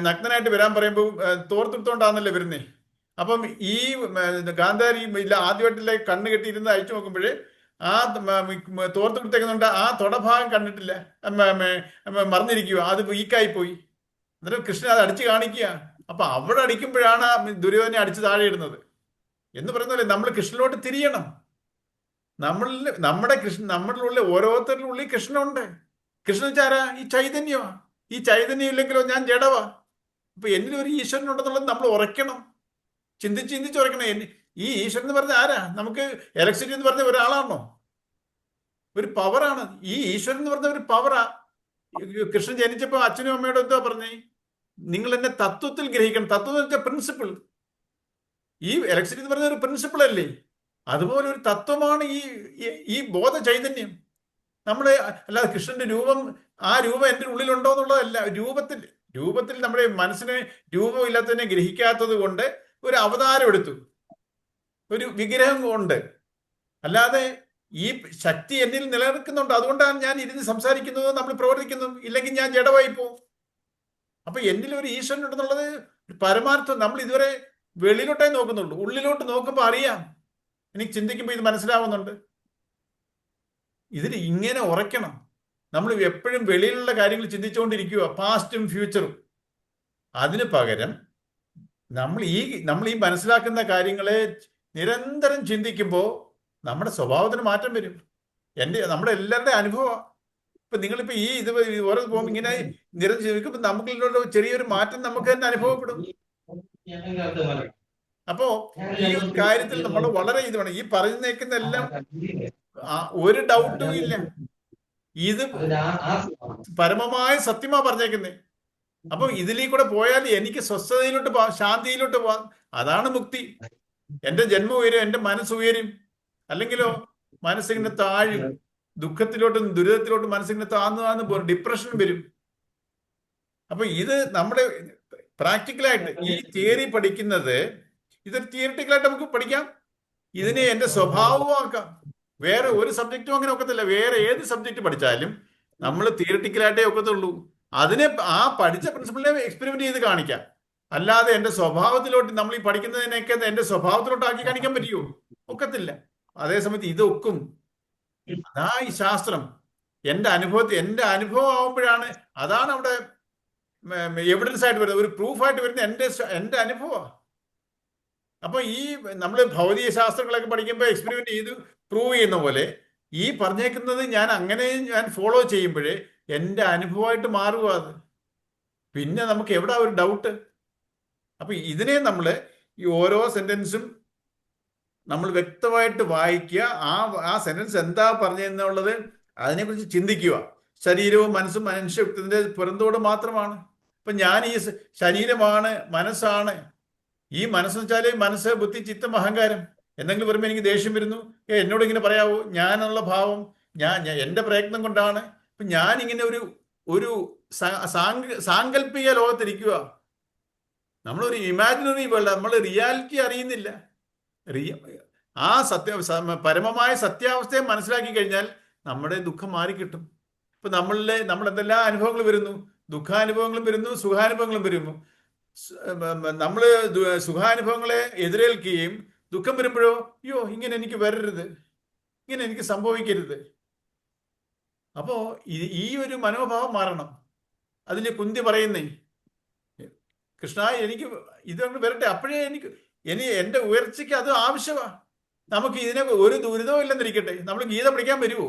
A: നഗ്നനായിട്ട് വരാൻ പറയുമ്പോൾ തോർത്തെടുത്തോണ്ടാന്നല്ലേ വരുന്നേ. അപ്പം ഈ ഗാന്ധാരി ഇല്ല, ആദ്യമായിട്ടില്ല കണ്ണ് കെട്ടിയിരുന്ന് അയച്ചു നോക്കുമ്പോഴേ ആ തോർത്തെടുത്തേക്കുന്നുണ്ട്. ആ തൊടഭാഗം കണ്ടിട്ടില്ല, മറന്നിരിക്കുക, അത് വീക്കായി പോയി. എന്നിട്ട് കൃഷ്ണൻ അത് അടിച്ചു കാണിക്കുക. അപ്പൊ അവിടെ അടിക്കുമ്പോഴാണ് ദുര്യോധനെ അടിച്ചു താഴെ ഇടുന്നത്. എന്ന് പറയുന്നല്ലേ നമ്മൾ കൃഷ്ണനിലോട്ട് തിരിയണം. നമ്മുടെ ഉള്ളിൽ ഓരോരുത്തരുടെ ഉള്ളിൽ കൃഷ്ണനുണ്ട്. കൃഷ്ണൻ വെച്ചാരാ? ഈ ചൈതന്യമാണ്. ഈ ചൈതന്യം ഇല്ലെങ്കിലോ ഞാൻ ജഡവാ. അപ്പൊ എന്നിലൊരു ഈശ്വരൻ ഉണ്ടെന്നുള്ളത് നമ്മൾ ഉറയ്ക്കണം, ചിന്തിച്ച് ഉറയ്ക്കണം. ഈ ഈശ്വരൻ എന്ന് പറഞ്ഞ ആരാ? നമുക്ക് ഇലക്ട്രിസിറ്റി എന്ന് പറഞ്ഞ ഒരാളാണോ? ഒരു പവറാണ്. ഈ ഈശ്വരൻ എന്ന് പറഞ്ഞ ഒരു പവറാ. കൃഷ്ണൻ ജനിച്ചപ്പോ അച്ഛനും അമ്മയോടും എന്തോ പറഞ്ഞേ? നിങ്ങൾ എന്നെ തത്വത്തിൽ ഗ്രഹിക്കണം. തത്വം എന്ന് വെച്ചാൽ പ്രിൻസിപ്പിൾ. ഈ ഇലക്ട്രിസിറ്റി എന്ന് പറഞ്ഞ ഒരു പ്രിൻസിപ്പിൾ അല്ലേ? അതുപോലെ ഒരു തത്വമാണ് ഈ ബോധ ചൈതന്യം. നമ്മളെ അല്ലാതെ കൃഷ്ണന്റെ രൂപം, ആ രൂപം എൻ്റെ ഉള്ളിലുണ്ടോ എന്നുള്ളതല്ല. രൂപത്തിൽ നമ്മുടെ മനസ്സിന് രൂപമില്ലാത്തതിനെ ഗ്രഹിക്കാത്തത് കൊണ്ട് ഒരു അവതാരം എടുത്തു, ഒരു വിഗ്രഹം കൊണ്ട്. അല്ലാതെ ഈ ശക്തി എന്നിൽ നിലനിൽക്കുന്നുണ്ട്. അതുകൊണ്ടാണ് ഞാൻ ഇരുന്ന് സംസാരിക്കുന്നത്, നമ്മൾ പ്രവർത്തിക്കുന്നു. ഇല്ലെങ്കിൽ ഞാൻ ജഡമായി പോവും. അപ്പൊ എന്നിൽ ഒരു ഈശ്വരൻ ഉണ്ടെന്നുള്ളത് പരമാർത്ഥം. നമ്മൾ ഇതുവരെ വെളിയിലോട്ടേ നോക്കുന്നുള്ളൂ. ഉള്ളിലോട്ട് നോക്കുമ്പോൾ അറിയാം എനിക്ക് ചിന്തിക്കുമ്പോൾ ഇത് മനസ്സിലാവുന്നുണ്ട്. ഇതിൽ ഇങ്ങനെ ഉറയ്ക്കണം. നമ്മൾ എപ്പോഴും വെളിയിലുള്ള കാര്യങ്ങൾ ചിന്തിച്ചുകൊണ്ടിരിക്കുക, പാസ്റ്റും ഫ്യൂച്ചറും. അതിന് പകരം നമ്മൾ ഈ മനസ്സിലാക്കുന്ന കാര്യങ്ങളെ നിരന്തരം ചിന്തിക്കുമ്പോൾ നമ്മുടെ സ്വഭാവത്തിന് മാറ്റം വരും. നമ്മുടെ എല്ലാവരുടെയും അനുഭവം. ഇപ്പൊ നിങ്ങളിപ്പോ ഇത് ഓരോ പോകുമ്പോൾ ഇങ്ങനെ നിരന്തരം ചിന്തിക്കുമ്പോൾ നമുക്കുള്ള ചെറിയൊരു മാറ്റം നമുക്ക് തന്നെ അനുഭവപ്പെടും. അപ്പോ ഈ ഒരു കാര്യത്തിൽ നമ്മൾ വളരെ ഇത് വേണം. ഈ പറഞ്ഞേക്കുന്ന എല്ലാം ഒരു ഡൗട്ടും ഇല്ല, ഇത് പരമമായ സത്യമാ പറഞ്ഞേക്കുന്നേ. അപ്പൊ ഇതിലേ കൂടെ പോയാൽ എനിക്ക് സ്വസ്ഥതയിലോട്ട് പോവാം, ശാന്തിയിലോട്ട് പോവാം. അതാണ് മുക്തി. എന്റെ ജന്മം ഉയരും, എന്റെ മനസ്സ് ഉയരും. അല്ലെങ്കിലോ മനസ്സിങ്ങനെ താഴും, ദുഃഖത്തിലോട്ടും ദുരിതത്തിലോട്ടും മനസ്സിങ്ങനെ താന്നു പോകും, ഡിപ്രഷൻ വരും. അപ്പൊ ഇത് നമ്മുടെ പ്രാക്ടിക്കലായിട്ട് ഈ തിയറി പഠിക്കുന്നത്, ഇതൊരു തിയറിറ്റിക്കലായിട്ട് നമുക്ക് പഠിക്കാം. ഇതിനെ എന്റെ സ്വഭാവമാക്കാം. വേറെ ഒരു സബ്ജക്റ്റും അങ്ങനെ ഒക്കത്തില്ല. വേറെ ഏത് സബ്ജക്റ്റ് പഠിച്ചാലും നമ്മൾ തിയറിറ്റിക്കലായിട്ടേ ഒക്കത്തുള്ളൂ. അതിനെ ആ പഠിച്ച പ്രിൻസിപ്പിളിനെ എക്സ്പെരിമെന്റ് ചെയ്ത് കാണിക്കാം. അല്ലാതെ എന്റെ സ്വഭാവത്തിലോട്ട്, നമ്മൾ ഈ പഠിക്കുന്നതിനൊക്കെ എന്റെ സ്വഭാവത്തിലോട്ട് ആക്കി കാണിക്കാൻ പറ്റുമോ? ഒക്കത്തില്ല. അതേസമയത്ത് ഇതൊക്കും. അതാ ഈ ശാസ്ത്രം. എന്റെ അനുഭവം ആവുമ്പോഴാണ്, അതാണ് അവിടെ എവിഡൻസ് ആയിട്ട് വരുന്നത്, ഒരു പ്രൂഫായിട്ട് വരുന്ന എന്റെ അനുഭവമാണ്. അപ്പൊ ഈ നമ്മൾ ഭൗതിക ശാസ്ത്രങ്ങളൊക്കെ പഠിക്കുമ്പോൾ എക്സ്പെരിമെന്റ് ചെയ്ത് പ്രൂവ് ചെയ്യുന്ന പോലെ ഈ പറഞ്ഞേക്കുന്നത് ഞാൻ ഫോളോ ചെയ്യുമ്പോഴേ എന്റെ അനുഭവമായിട്ട് മാറുക അത്. പിന്നെ നമുക്ക് എവിടെ ഒരു ഡൗട്ട്? അപ്പൊ ഇതിനെ നമ്മൾ ഈ ഓരോ സെന്റൻസും നമ്മൾ വ്യക്തമായിട്ട് വായിക്കുക. ആ സെന്റൻസ് എന്താ പറഞ്ഞതെന്നുള്ളത് അതിനെക്കുറിച്ച് ചിന്തിക്കുക. ശരീരവും മനസ്സും മനുഷ്യത്തിന്റെ പുറന്തോട് മാത്രമാണ്. ഇപ്പൊ ഞാൻ ഈ ശരീരമാണ്, മനസ്സാണ്. ഈ മനസ്സെന്ന് വെച്ചാല് മനസ്സ്, ബുദ്ധി, ചിത്തം, അഹങ്കാരം. എന്തെങ്കിലും വരുമ്പോൾ എനിക്ക് ദേഷ്യം വരുന്നു, എന്നോട് ഇങ്ങനെ പറയാവോ? ഞാനുള്ള ഭാവം എന്റെ പ്രയത്നം കൊണ്ടാണ്. ഇപ്പൊ ഞാൻ ഇങ്ങനെ ഒരു സാങ്കല്പിക ലോകത്തിരിക്കുക. നമ്മളൊരു ഇമാജിനറി വേൾഡ്, നമ്മൾ റിയാലിറ്റി അറിയുന്നില്ല. ആ പരമമായ സത്യാവസ്ഥയെ മനസ്സിലാക്കി കഴിഞ്ഞാൽ നമ്മുടെ ദുഃഖം മാറിക്കിട്ടും. ഇപ്പൊ നമ്മൾ എന്തെല്ലാം അനുഭവങ്ങൾ വരുന്നു, ദുഃഖാനുഭവങ്ങളും വരുന്നു, സുഖാനുഭവങ്ങളും വരുന്നു. നമ്മൾ സുഖാനുഭവങ്ങളെ എതിരേൽക്കുകയും ദുഃഖം വരുമ്പോഴോ അയ്യോ ഇങ്ങനെ എനിക്ക് വരരുത്, ഇങ്ങനെ എനിക്ക് സംഭവിക്കരുത്. അപ്പോ ഈ ഒരു മനോഭാവം മാറണം. അതിൽ കുന്തി പറയുന്നേ, കൃഷ്ണ എനിക്ക് ഇതുകൊണ്ട് വരട്ടെ, അപ്പോഴേ എന്റെ ഉയർച്ചയ്ക്ക് അത് ആവശ്യമാണ്. നമുക്ക് ഇതിനെ ഒരു ദുരിതവും ഇല്ലെന്നിരിക്കട്ടെ, നമ്മൾ ഗീത പഠിക്കാൻ വരുമോ?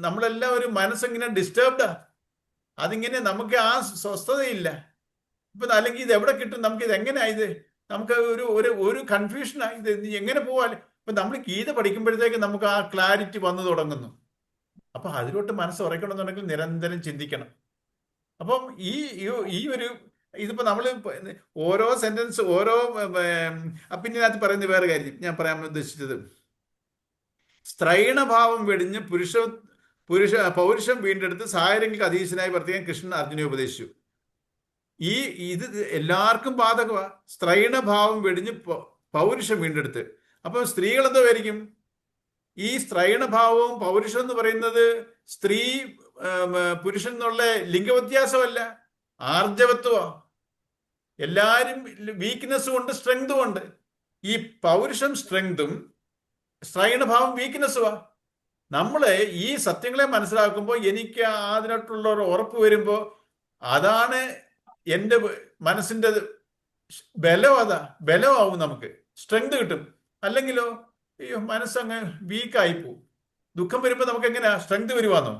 A: നമ്മളെല്ലാം ഒരു മനസ്സിങ്ങനെ ഡിസ്റ്റർബ്ഡാ. അതിങ്ങനെ നമുക്ക് ആ സ്വസ്ഥതയില്ല. ഇപ്പൊ അല്ലെങ്കിൽ ഇത് എവിടെ കിട്ടും, നമുക്ക് ഇത് എങ്ങനെയാ, ഇത് നമുക്ക് ഒരു കൺഫ്യൂഷനായി, ഇത് എങ്ങനെ പോവാൻ. ഇപ്പൊ നമ്മൾ ഗീത പഠിക്കുമ്പോഴത്തേക്ക് നമുക്ക് ആ ക്ലാരിറ്റി വന്നു തുടങ്ങുന്നു. അപ്പൊ അതിലോട്ട് മനസ്സ് ഉറയ്ക്കണമെന്നുണ്ടെങ്കിൽ നിരന്തരം ചിന്തിക്കണം. അപ്പം ഇതിപ്പോ നമ്മൾ ഓരോ സെന്റൻസ് പിന്നെ അതിനകത്ത് പറയുന്ന വേറെ കാര്യം ഞാൻ പറയാൻ ഉദ്ദേശിച്ചത്, സ്ത്രൈണഭാവം വെടിഞ്ഞ് പൗരുഷം വീണ്ടെടുത്ത് സായരങ്ങൾക്ക് അതീശനായി വർത്തിക്കാൻ കൃഷ്ണൻ അർജുനെ ഉപദേശിച്ചു. ഇത് എല്ലാവർക്കും ബാധകമാണ്. സ്ത്രൈണഭാവം വെടിഞ്ഞ് പൗരുഷം വീണ്ടെടുത്ത്. അപ്പൊ സ്ത്രീകൾ എന്തോ ആയിരിക്കും? ഈ സ്ത്രൈണഭാവവും പൗരുഷം എന്ന് പറയുന്നത് സ്ത്രീ പുരുഷൻ എന്നുള്ള ലിംഗവ്യത്യാസമല്ല, ആർജവത്വമാ. എല്ലാരും വീക്ക്നെസ്സും ഉണ്ട്, സ്ട്രെങ്തും ഉണ്ട്. ഈ പൗരുഷം സ്ട്രെങ്തും സ്ത്രൈണഭാവം വീക്ക്നെസ്സുമാ. നമ്മള് ഈ സത്യങ്ങളെ മനസ്സിലാക്കുമ്പോൾ എനിക്ക് അതിനോട്ടുള്ള ഒരു ഉറപ്പ് വരുമ്പോൾ അതാണ് എൻ്റെ മനസ്സിന്റെ ബലം. ബലമാവും, നമുക്ക് സ്ട്രെങ്ത് കിട്ടും. അല്ലെങ്കിലോ അയ്യോ മനസ്സങ്ങ് വീക്കായി പോവും. ദുഃഖം വരുമ്പോൾ നമുക്ക് എങ്ങനെയാ സ്ട്രെങ്ത് വരുവാന്നോ?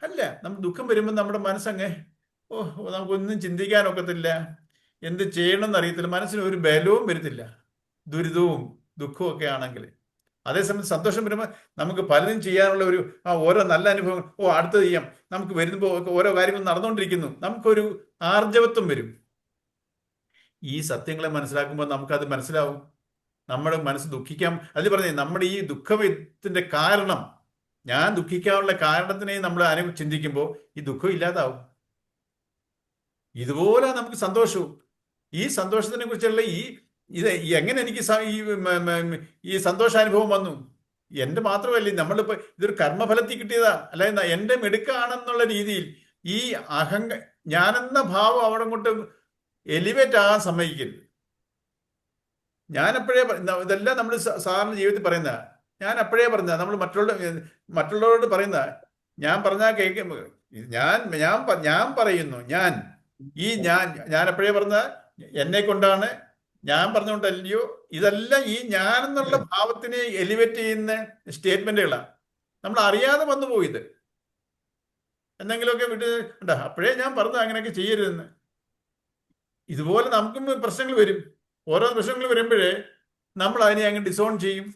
A: അല്ല, നമുക്ക് ദുഃഖം വരുമ്പോൾ നമ്മുടെ മനസ്സങ്ങ് നമുക്കൊന്നും ചിന്തിക്കാനൊക്കത്തില്ല, എന്ത് ചെയ്യണമെന്ന് അറിയത്തില്ല, മനസ്സിന് ഒരു ബലവും വരുത്തില്ല, ദുരിതവും ദുഃഖവും ഒക്കെ ആണെങ്കിൽ. അതേസമയം സന്തോഷം വരുമ്പോൾ നമുക്ക് പലതും ചെയ്യാനുള്ള ഓരോ നല്ല അനുഭവം, അടുത്തത് ചെയ്യാം, നമുക്ക് വരുമ്പോൾ ഓരോ കാര്യങ്ങൾ നടന്നുകൊണ്ടിരിക്കുന്നു, നമുക്കൊരു ആർജവത്വം വരും. ഈ സത്യങ്ങളെ മനസ്സിലാക്കുമ്പോൾ നമുക്കത് മനസ്സിലാവും. നമ്മുടെ മനസ്സ് ദുഃഖിക്കാം, അതിൽ പറഞ്ഞേ നമ്മുടെ ഈ ദുഃഖത്തിന്റെ കാരണം, ഞാൻ ദുഃഖിക്കാനുള്ള കാരണത്തിനെ നമ്മൾ ചിന്തിക്കുമ്പോൾ ഈ ദുഃഖം ഇല്ലാതാവും. ഇതുപോലെ നമുക്ക് സന്തോഷവും. ഈ സന്തോഷത്തിനെ കുറിച്ചുള്ള ഇത് എങ്ങനെ എനിക്ക് ഈ സന്തോഷാനുഭവം വന്നു? എന്റെ മാത്രമല്ല, നമ്മളിപ്പോ ഇതൊരു കർമ്മഫലത്തിൽ കിട്ടിയതാ, അല്ലാതെ എന്റെ മിടുക്കാണെന്നുള്ള രീതിയിൽ ഈ ഞാനെന്ന ഭാവം അവിടെ കൊണ്ട് എലിവേറ്റ് ആകാൻ സമ്മതിക്കരുത്. ഞാൻ അപ്പോഴേ ഇതെല്ലാം നമ്മൾ സാധാരണ ജീവിതത്തിൽ പറയുന്ന, ഞാൻ അപ്പോഴേ പറഞ്ഞ, നമ്മൾ മറ്റുള്ളവരോട് പറയുന്ന, ഞാൻ പറഞ്ഞാൽ കേൾക്കും. ഞാൻ പറയുന്നു, ഞാൻ അപ്പോഴേ പറഞ്ഞ, എന്നെ കൊണ്ടാണ്, ഞാൻ പറഞ്ഞുകൊണ്ടല്ലയോ. ഇതെല്ലാം ഈ ഞാൻ എന്നുള്ള ഭാവത്തിനെ എലിവേറ്റ് ചെയ്യുന്ന സ്റ്റേറ്റ്മെന്റുകളാണ്. നമ്മൾ അറിയാതെ വന്നു പോയത് എന്തെങ്കിലുമൊക്കെ വിട്ട് അപ്പോഴേ ഞാൻ പറഞ്ഞു അങ്ങനെയൊക്കെ ചെയ്യരുതെന്ന്. ഇതുപോലെ നമുക്കും പ്രശ്നങ്ങൾ വരും. ഓരോ പ്രശ്നങ്ങൾ വരുമ്പോഴേ നമ്മൾ അതിനെ അങ്ങ് ഡിസോൺ ചെയ്യും.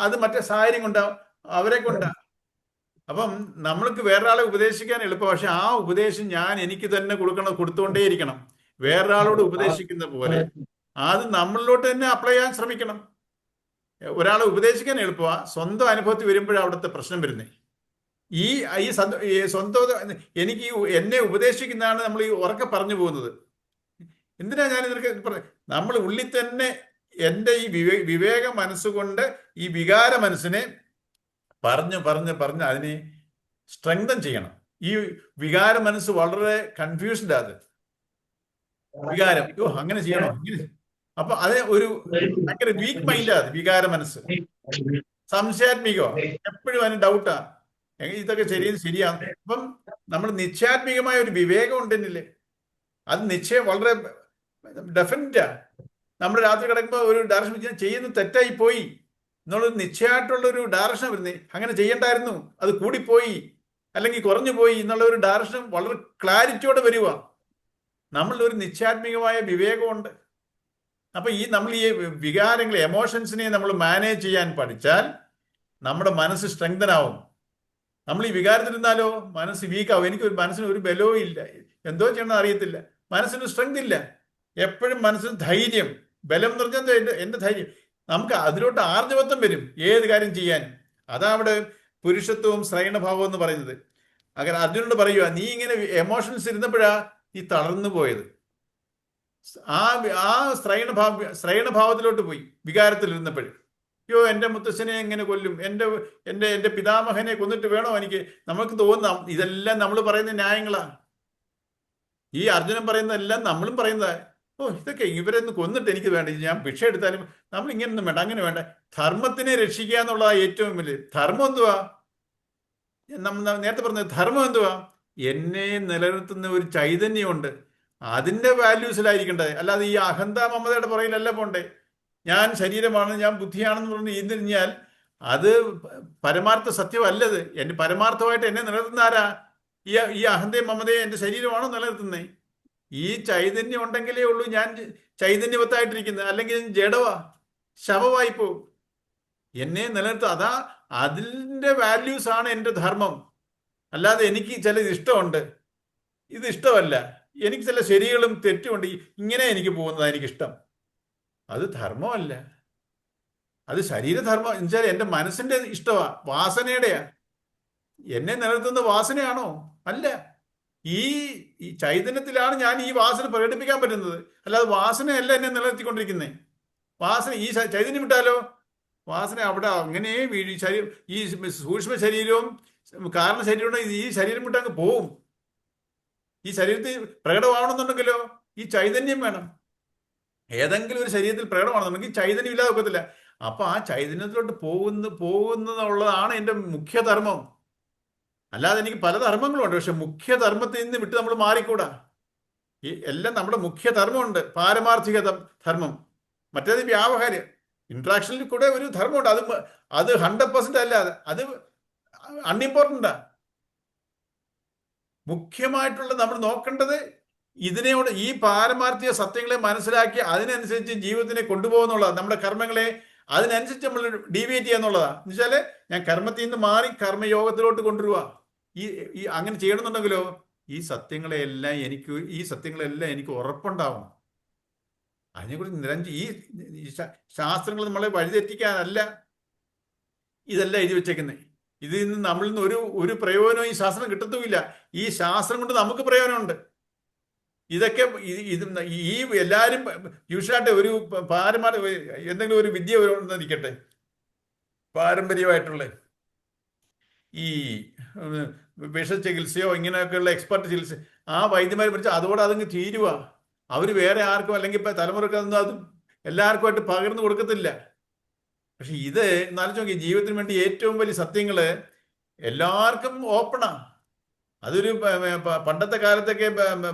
A: അത് മറ്റേ സാഹചര്യം കൊണ്ടാ, അവരെ കൊണ്ടാ. അപ്പം നമ്മൾക്ക് വേറൊരാളെ ഉപദേശിക്കാൻ എളുപ്പം. പക്ഷെ ആ ഉപദേശം ഞാൻ എനിക്ക് തന്നെ കൊടുത്തുകൊണ്ടേയിരിക്കണം. വേറൊരാളോട് ഉപദേശിക്കുന്ന പോലെ അത് നമ്മളിലോട്ട് തന്നെ അപ്ലൈ ചെയ്യാൻ ശ്രമിക്കണം. ഒരാളെ ഉപദേശിക്കാൻ എളുപ്പമാണ്, സ്വന്തം അനുഭവത്തിൽ വരുമ്പോഴാണ് അവിടുത്തെ പ്രശ്നം വരുന്നത്. ഈ സ്വന്തം എനിക്ക് എന്നെ ഉപദേശിക്കുന്നതാണ് നമ്മൾ ഈ ഉറക്കെ പറഞ്ഞു പോകുന്നത്. എന്തിനാ ഞാൻ ഇതൊക്കെ നമ്മൾ ഉള്ളിൽ തന്നെ എൻ്റെ ഈ വിവേക മനസ്സുകൊണ്ട് ഈ വികാര മനസ്സിനെ പറഞ്ഞ് അതിനെ സ്ട്രെങ്തൻ ചെയ്യണം. ഈ വികാര മനസ്സ് വളരെ കൺഫ്യൂസ്ഡ് അത്. വികാരം അങ്ങനെ ചെയ്യണോ, ഇങ്ങനെ. അപ്പൊ അത് ഒരു ഭയങ്കര വീക്ക് മൈൻഡാ അത്. വികാര മനസ്സ് സംശയാത്മികോ, എപ്പോഴും അതിന് ഡൗട്ടാ, ഇതൊക്കെ ശരിയാണ്. അപ്പം നമ്മൾ നിശ്ചയാത്മികമായ ഒരു വിവേകം ഉണ്ടെന്നില്ലേ, അത് നിശ്ചയം വളരെ ഡെഫിനറ്റാ. നമ്മൾ രാത്രി കിടക്കുമ്പോൾ ഒരു ഡയറക്ഷൻ ചെയ്യുന്നത് തെറ്റായി പോയി എന്നുള്ളൊരു നിശ്ചയമായിട്ടുള്ളൊരു ഡയറക്ഷൻ വരുന്നേ. അങ്ങനെ ചെയ്യണ്ടായിരുന്നു, അത് കൂടിപ്പോയി അല്ലെങ്കിൽ കുറഞ്ഞു പോയി എന്നുള്ള ഒരു ഡയറക്ഷൻ വളരെ ക്ലാരിറ്റിയോടെ വരിക. നമ്മളിലൊരു നിശ്ചയാത്മികമായ വിവേകമുണ്ട്. അപ്പൊ നമ്മൾ ഈ വികാരങ്ങളെ, എമോഷൻസിനെ നമ്മൾ മാനേജ് ചെയ്യാൻ പഠിച്ചാൽ നമ്മുടെ മനസ്സ് സ്ട്രെങ്തൻ ആവും. നമ്മൾ ഈ വികാരത്തിലിരുന്നാലോ മനസ്സ് വീക്കാവും. എനിക്ക് മനസ്സിന് ഒരു ബലവും ഇല്ല, എന്തോ ചെയ്യണമെന്ന് അറിയത്തില്ല, മനസ്സിന് സ്ട്രെങ്ത് ഇല്ല. എപ്പോഴും മനസ്സിന് ധൈര്യം, ബലം എന്ന് പറഞ്ഞാൽ എൻ്റെ ധൈര്യം. നമുക്ക് അതിലോട്ട് ആർജവത്വം വരും ഏത് കാര്യം ചെയ്യാൻ. അതാ അവിടെ പുരുഷത്വവും ശ്രയണഭാവവും എന്ന് പറയുന്നത്. അങ്ങനെ അർജുനോട് പറയുക, നീ ഇങ്ങനെ എമോഷൻസ് ഇരുന്നപ്പോഴാ നീ തളർന്നു പോയത്. ആ ശ്രയണഭാവത്തിലോട്ട് പോയി വികാരത്തിൽ ഇരുന്നപ്പോൾ. അയ്യോ, എൻ്റെ മുത്തശ്ശനെ എങ്ങനെ കൊല്ലും, എൻ്റെ പിതാമഹനെ കൊന്നിട്ട് വേണോ എനിക്ക്. നമുക്ക് തോന്നാം ഇതെല്ലാം നമ്മൾ പറയുന്ന ന്യായങ്ങളാണ്. ഈ അർജുനൻ പറയുന്നതെല്ലാം നമ്മളും പറയുന്നതാ. ഇതൊക്കെ ഇവരൊന്ന് കൊന്നിട്ട് എനിക്ക് വേണ്ട, ഞാൻ ഭിക്ഷ എടുത്താലും നമ്മൾ ഇങ്ങനൊന്നും വേണ്ട, അങ്ങനെ വേണ്ട. ധർമ്മത്തിനെ രക്ഷിക്കുക എന്നുള്ളതാ ഏറ്റവും വലിയ ധർമ്മം. എന്തുവാ നമ്മൾ നേരത്തെ പറഞ്ഞത്? ധർമ്മം എന്തുവാ? എന്നെ നിലനിർത്തുന്ന ഒരു ചൈതന്യമുണ്ട്, അതിൻ്റെ വാല്യൂസിലായിരിക്കണ്ടേ. അല്ലാതെ ഈ അഹന്ത മമതയുടെ പുറകിലല്ല പോണ്ടേ. ഞാൻ ശരീരമാണ്, ഞാൻ ബുദ്ധിയാണെന്ന് പറഞ്ഞ് ഇരുന്നിരിഞ്ഞാൽ അത് പരമാർത്ഥ സത്യമല്ലത്. എൻ്റെ പരമാർത്ഥമായിട്ട് എന്നെ നിലനിർത്തുന്ന ആരാ? ഈ അഹന്തയും മമതയും എൻ്റെ ശരീരമാണോ നിലനിർത്തുന്നത്? ഈ ചൈതന്യം ഉണ്ടെങ്കിലേ ഉള്ളൂ ഞാൻ ചൈതന്യവത്തായിട്ടിരിക്കുന്നത്. അല്ലെങ്കിൽ ജഡവാ, ശവമായി പോവും. എന്നെ നിലനിർത്തുക, അതിൻ്റെ വാല്യൂസ് ആണ് എൻ്റെ ധർമ്മം. അല്ലാതെ എനിക്ക് ചില ഇഷ്ടമുണ്ട്, ഇത് ഇഷ്ടമല്ല, എനിക്ക് ചില ശരികളും തെറ്റുമുണ്ട്, ഇങ്ങനെ എനിക്ക് പോകുന്നതാണ് എനിക്കിഷ്ടം. അത് ധർമ്മമല്ല, അത് ശരീരധർമ്മം. എന്നുവെച്ചാൽ എൻ്റെ മനസ്സിന്റെ ഇഷ്ടമാ, വാസനയുടെയാ. എന്നെ നിലനിർത്തുന്ന വാസനയാണോ? അല്ല. ഈ ചൈതന്യത്തിലാണ് ഞാൻ ഈ വാസന പ്രകടിപ്പിക്കാൻ പറ്റുന്നത്. അല്ലാതെ വാസനയല്ല എന്നെ നിലനിർത്തിക്കൊണ്ടിരിക്കുന്നത്. വാസന, ഈ ചൈതന്യം വിട്ടാലോ വാസന അവിടെ അങ്ങനെ വീഴി. ഈ സൂക്ഷ്മ ശരീരവും കാരണ ശരീരവും ഈ ശരീരം വിട്ടങ്ങ് പോവും. ഈ ശരീരത്തിൽ പ്രകടമാവണമെന്നുണ്ടെങ്കിലോ ഈ ചൈതന്യം വേണം. ഏതെങ്കിലും ഒരു ശരീരത്തിൽ പ്രകടമാണെന്നുണ്ടെങ്കിൽ ചൈതന്യം ഇല്ലാതെ ഒക്കത്തില്ല. അപ്പൊ ആ ചൈതന്യത്തിലോട്ട് പോകുന്നതാണ് എൻ്റെ മുഖ്യധർമ്മം. അല്ലാതെ എനിക്ക് പല ധർമ്മങ്ങളുണ്ട്, പക്ഷെ മുഖ്യധർമ്മത്തിൽ നിന്ന് വിട്ട് നമ്മൾ മാറിക്കൂടാ. ഈ എല്ലാം നമ്മുടെ മുഖ്യധർമ്മമുണ്ട്, പാരമാർത്ഥിക ധർമ്മം. മറ്റേത് വ്യാവഹാരിക ഇന്ററാക്ഷനിൽ കൂടെ ഒരു ധർമ്മമുണ്ട്. അത് 100% അല്ലാതെ അത് അൺഇമ്പോർട്ടൻ്റാ. മുഖ്യമായിട്ടുള്ള നമ്മൾ നോക്കേണ്ടത് ഇതിനോട് ഈ പാരമാർത്ഥിക സത്യങ്ങളെ മനസ്സിലാക്കി അതിനനുസരിച്ച് ജീവിതത്തിനെ കൊണ്ടുപോകുന്നുള്ളതാണ്. നമ്മുടെ കർമ്മങ്ങളെ അതിനനുസരിച്ച് നമ്മൾ ഡീവിയേറ്റ് ചെയ്യാന്നുള്ളതാണ്. എന്ന് വെച്ചാൽ ഞാൻ കർമ്മത്തിൽ നിന്ന് മാറി കർമ്മയോഗത്തിലോട്ട് കൊണ്ടുവരിക. ഈ അങ്ങനെ ചെയ്യണമെന്നുണ്ടെങ്കിലോ ഈ സത്യങ്ങളെല്ലാം എനിക്ക് ഉറപ്പുണ്ടാവണം. അതിനെക്കുറിച്ച് ഈ ശാസ്ത്രങ്ങൾ നമ്മളെ വഴിതെറ്റിക്കാനല്ല ഇതെല്ലാം എഴുതി വെച്ചേക്കുന്നത്. ഇതിൽ നിന്ന് നമ്മളിൽ നിന്ന് ഒരു പ്രയോജനവും ഈ ശാസ്ത്രം കിട്ടത്തുമില്ല. ഈ ശാസ്ത്രം കൊണ്ട് നമുക്ക് പ്രയോജനമുണ്ട്. ഇതൊക്കെ ഈ എല്ലാവരും യൂഷ്വലായിട്ട് ഒരു എന്തെങ്കിലും ഒരു വിദ്യ നിൽക്കട്ടെ, പാരമ്പര്യമായിട്ടുള്ള ഈ വിഷചികിത്സയോ ഇങ്ങനെയൊക്കെയുള്ള എക്സ്പെർട്ട് ചികിത്സ ആ വൈദ്യന്മാരെ പഠിച്ചാൽ അതോടെ അതങ്ങ് തീരുക. അവർ വേറെ ആർക്കും അല്ലെങ്കിൽ ഇപ്പം തലമുറക്കൊന്നും അത് എല്ലാവർക്കുമായിട്ട് പകർന്നു കൊടുക്കത്തില്ല. പക്ഷെ ഇത് എന്നാലും നോക്കി, ജീവിതത്തിന് വേണ്ടി ഏറ്റവും വലിയ സത്യങ്ങള് എല്ലാവർക്കും ഓപ്പണാ. അതൊരു പണ്ടത്തെ കാലത്തൊക്കെ